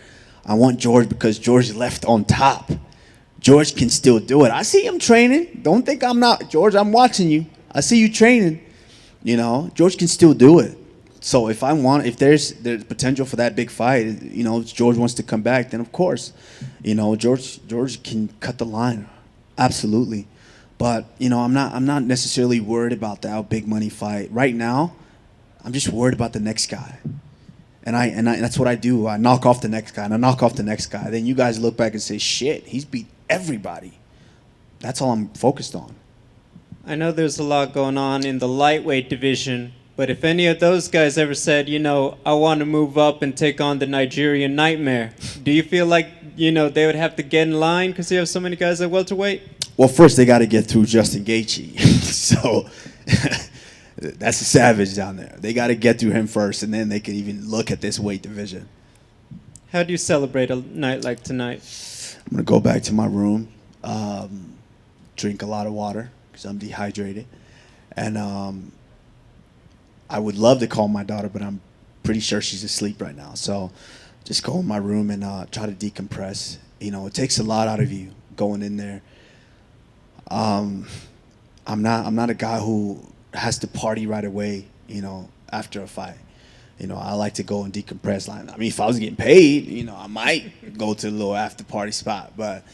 I want George because George left on top. George can still do it. I see him training. Don't think I'm not. George, I'm watching you. I see you training. You know, George can still do it. So if there's potential for that big fight, you know, George wants to come back, then of course, you know, George can cut the line, absolutely. But you know, I'm not necessarily worried about that big money fight right now. I'm just worried about the next guy, and that's what I do. I knock off the next guy, and I knock off the next guy. Then you guys look back and say, shit, he's beat everybody. That's all I'm focused on. I know there's a lot going on in the lightweight division, but if any of those guys ever said, you know, I want to move up and take on the Nigerian Nightmare, do you feel like, you know, they would have to get in line because you have so many guys at welterweight? Well, first they got to get through Justin Gaethje. So that's a savage down there. They got to get through him first, and then they can even look at this weight division. How do you celebrate a night like tonight? I'm going to go back to my room, drink a lot of water because I'm dehydrated. And I would love to call my daughter, but I'm pretty sure she's asleep right now. So just go in my room and try to decompress. You know, it takes a lot out of you going in there. I'm not a guy who has to party right away, you know, after a fight. You know, I like to go and decompress. I mean, if I was getting paid, you know, I might go to a little after party spot. But,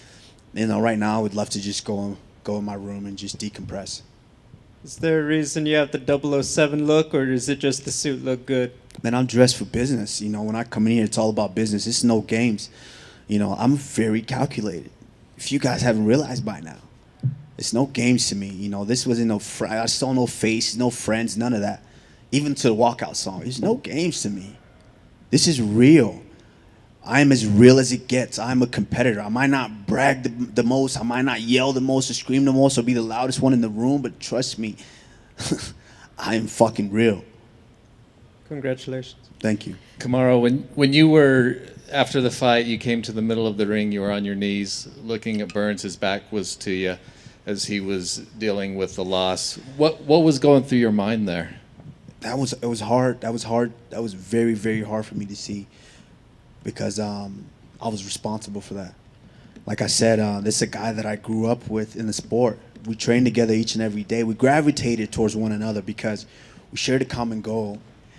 you know, right now I would love to just go in my room and just decompress. Is there a reason you have the 007 look, or does it just the suit look good? Man, I'm dressed for business. You know, when I come in here, it's all about business. It's no games. You know, I'm very calculated. If you guys haven't realized by now, it's no games to me. You know, this wasn't I saw no face, no friends, none of that. Even to the walkout song, it's no games to me. This is real. I am as real as it gets. I'm a competitor. I might not brag the most. I might not yell the most or scream the most or be the loudest one in the room, but trust me, I am fucking real. Congratulations. Thank you. Kamaru, when you were, after the fight, you came to the middle of the ring, you were on your knees looking at Burns, his back was to you as he was dealing with the loss. What was going through your mind there? It was hard. That was very, very hard for me to see because I was responsible for that. Like I said, this is a guy that I grew up with in the sport. We trained together each and every day. We gravitated towards one another because we shared a common goal.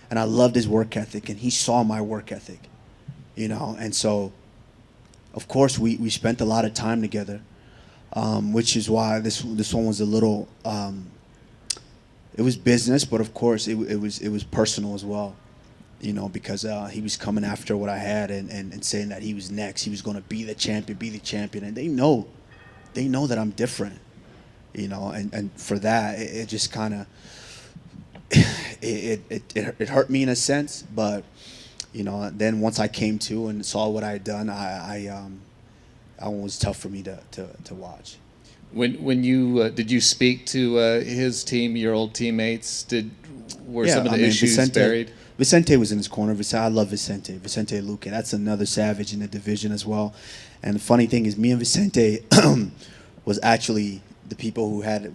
And I loved his work ethic, and he saw my work ethic, you know. And so, of course, we spent a lot of time together, which is why this one was a little. It was business, but of course, it was personal as well, you know, because he was coming after what I had and saying that he was next. He was going to be the champion, and they know that I'm different, you know. And for that, it just kind of. It hurt me in a sense, but you know, then once I came to and saw what I had done, it was tough for me to watch. When you did you speak to his team, your old teammates? Were some of the issues buried? Vicente was in his corner. I love Vicente Luque. That's another savage in the division as well. And the funny thing is, me and Vicente was actually the people who had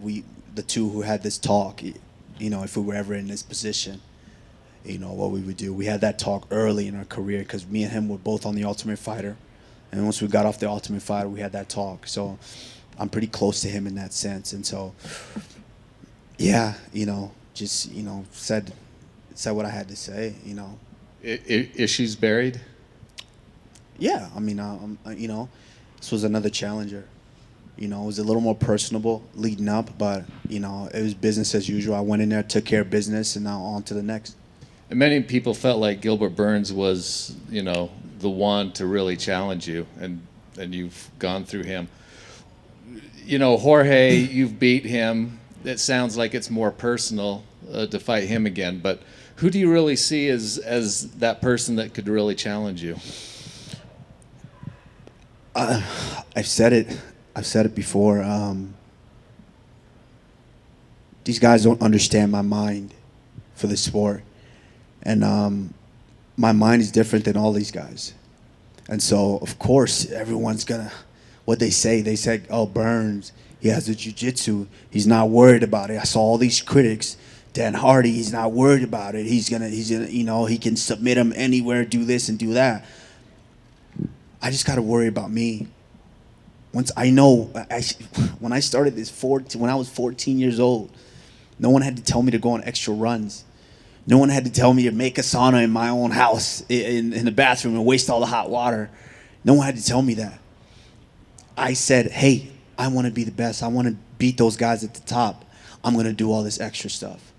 the two who had this talk. if we were ever in this position, what we would do. We had that talk early in our career because me and him were both on the Ultimate Fighter. And once we got off the Ultimate Fighter, we had that talk. So I'm pretty close to him in that sense. And so, yeah, just, said what I had to say, Issues buried? Yeah, I mean, this was another challenger. It was a little more personable leading up, but, it was business as usual. I went in there, took care of business, and now on to the next. And many people felt like Gilbert Burns was, the one to really challenge you, and you've gone through him. Jorge, you've beat him. It sounds like it's more personal to fight him again, but who do you really see as that person that could really challenge you? I've said it before. These guys don't understand my mind for the sport. And my mind is different than all these guys. And so, of course, everyone's going to, what they said, oh, Burns, he has the jiu-jitsu. He's not worried about it. I saw all these critics. Dan Hardy, he's not worried about it. He's gonna, he can submit him anywhere, do this and do that. I just got to worry about me. Once I know, when I started this, when I was 14 years old, no one had to tell me to go on extra runs. No one had to tell me to make a sauna in my own house, in the bathroom, and waste all the hot water. No one had to tell me that. I said, hey, I want to be the best. I want to beat those guys at the top. I'm going to do all this extra stuff.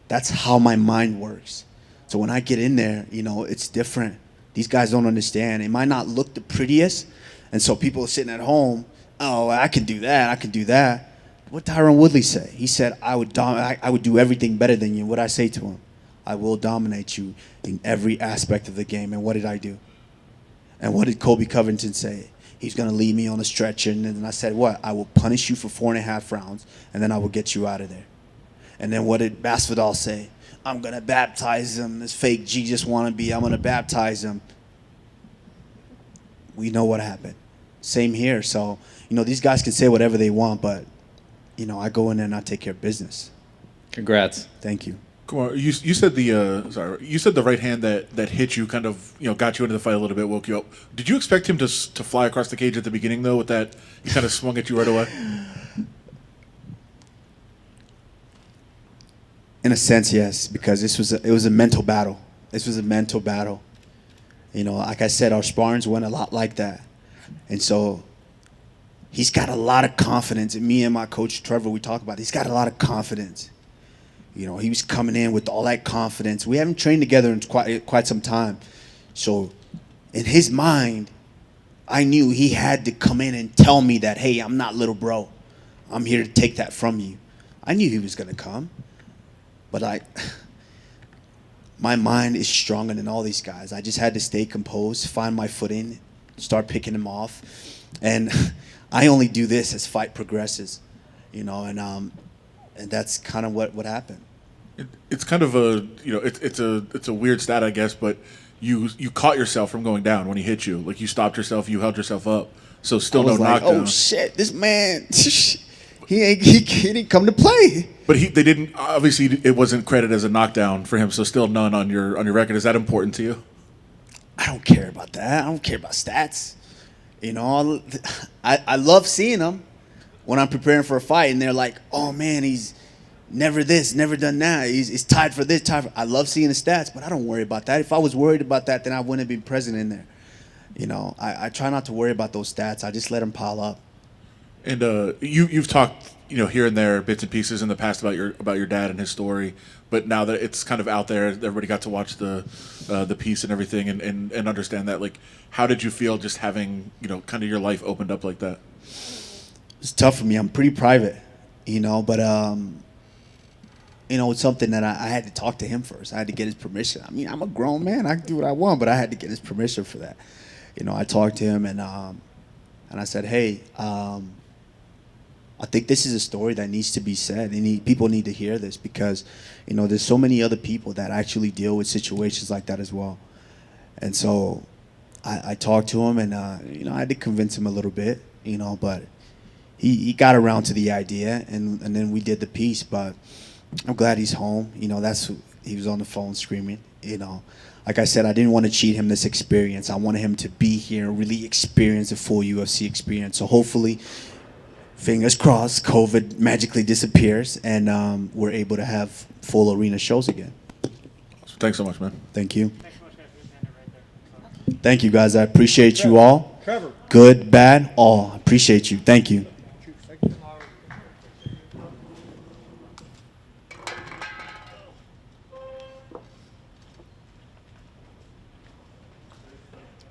That's how my mind works. So when I get in there, it's different. These guys don't understand. It might not look the prettiest, and so people are sitting at home, oh, I can do that, I can do that. What did Tyron Woodley say? He said, I would do everything better than you. What did I say to him? I will dominate you in every aspect of the game. And what did I do? And what did Colby Covington say? He's going to leave me on a stretcher. And then I said, what? I will punish you for 4.5 rounds, and then I will get you out of there. And then what did Masvidal say? I'm going to baptize him. This fake Jesus wannabe, I'm going to baptize him. We know what happened. Same here. So, these guys can say whatever they want, but, I go in there and I take care of business. Congrats. Thank you. Kamaru, you said the right hand that hit you kind of got you into the fight a little bit, woke you up. Did you expect him to fly across the cage at the beginning though? With that, he kind of swung at you right away. In a sense, yes, because it was a mental battle. This was a mental battle. Like I said, our sparrings went a lot like that, and so he's got a lot of confidence. And me and my coach Trevor, we talk about it. He's got a lot of confidence. He was coming in with all that confidence. We haven't trained together in quite some time. So in his mind, I knew he had to come in and tell me that, hey, I'm not little bro. I'm here to take that from you. I knew he was going to come. But my mind is stronger than all these guys. I just had to stay composed, find my footing, start picking them off. And I only do this as fight progresses, and that's kind of what happened. It's kind of it's a weird stat, I guess, but you caught yourself from going down when he hit you. Like you stopped yourself, you held yourself up. So still no knockdown. Oh shit, this man, he didn't come to play. But they didn't. Obviously, it wasn't credited as a knockdown for him. So still none on your record. Is that important to you? I don't care about that. I don't care about stats. I love seeing them when I'm preparing for a fight, and they're like, oh man, he's never this, never done that. He's tied for this, tied for... I love seeing the stats, but I don't worry about that. If I was worried about that, then I wouldn't have been present in there. I try not to worry about those stats. I just let them pile up. And you've talked, here and there, bits and pieces in the past about your dad and his story, but now that it's kind of out there, everybody got to watch the piece and everything, and understand that. Like, how did you feel just having kind of your life opened up like that? It's tough for me. I'm pretty private, but it's something that I had to talk to him first. I had to get his permission. I mean, I'm a grown man. I can do what I want, but I had to get his permission for that. I talked to him and I said, hey, I think this is a story that needs to be said. People need to hear this because, there's so many other people that actually deal with situations like that as well. And so I talked to him and, I had to convince him a little bit, but he got around to the idea and then we did the piece. But, I'm glad he's home. You know, he was on the phone screaming. You know, like I said, I didn't want to cheat him this experience. I wanted him to be here and really experience a full UFC experience. So hopefully, fingers crossed, COVID magically disappears and we're able to have full arena shows again. Thanks so much, man. Thank you. Thank you, guys. I appreciate you all. Trevor. Good, bad, all. I appreciate you. Thank you.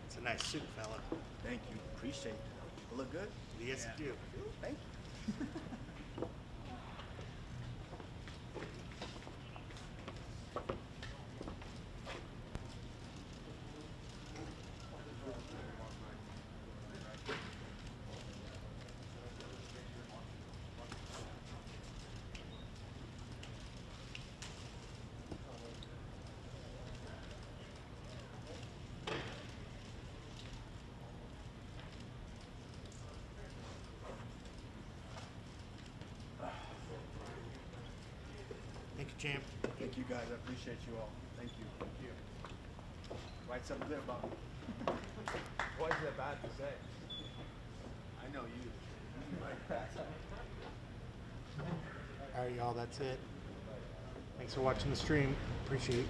It's a nice suit, fella. Thank you. Appreciate it. You look good? Yes, you do. Thank you. Thank you, champ. Thank you, guys. I appreciate you all. Thank you. Thank you. Write something good about me. Why is that bad to say? I know you. All right, y'all, that's it. Thanks for watching the stream. Appreciate it.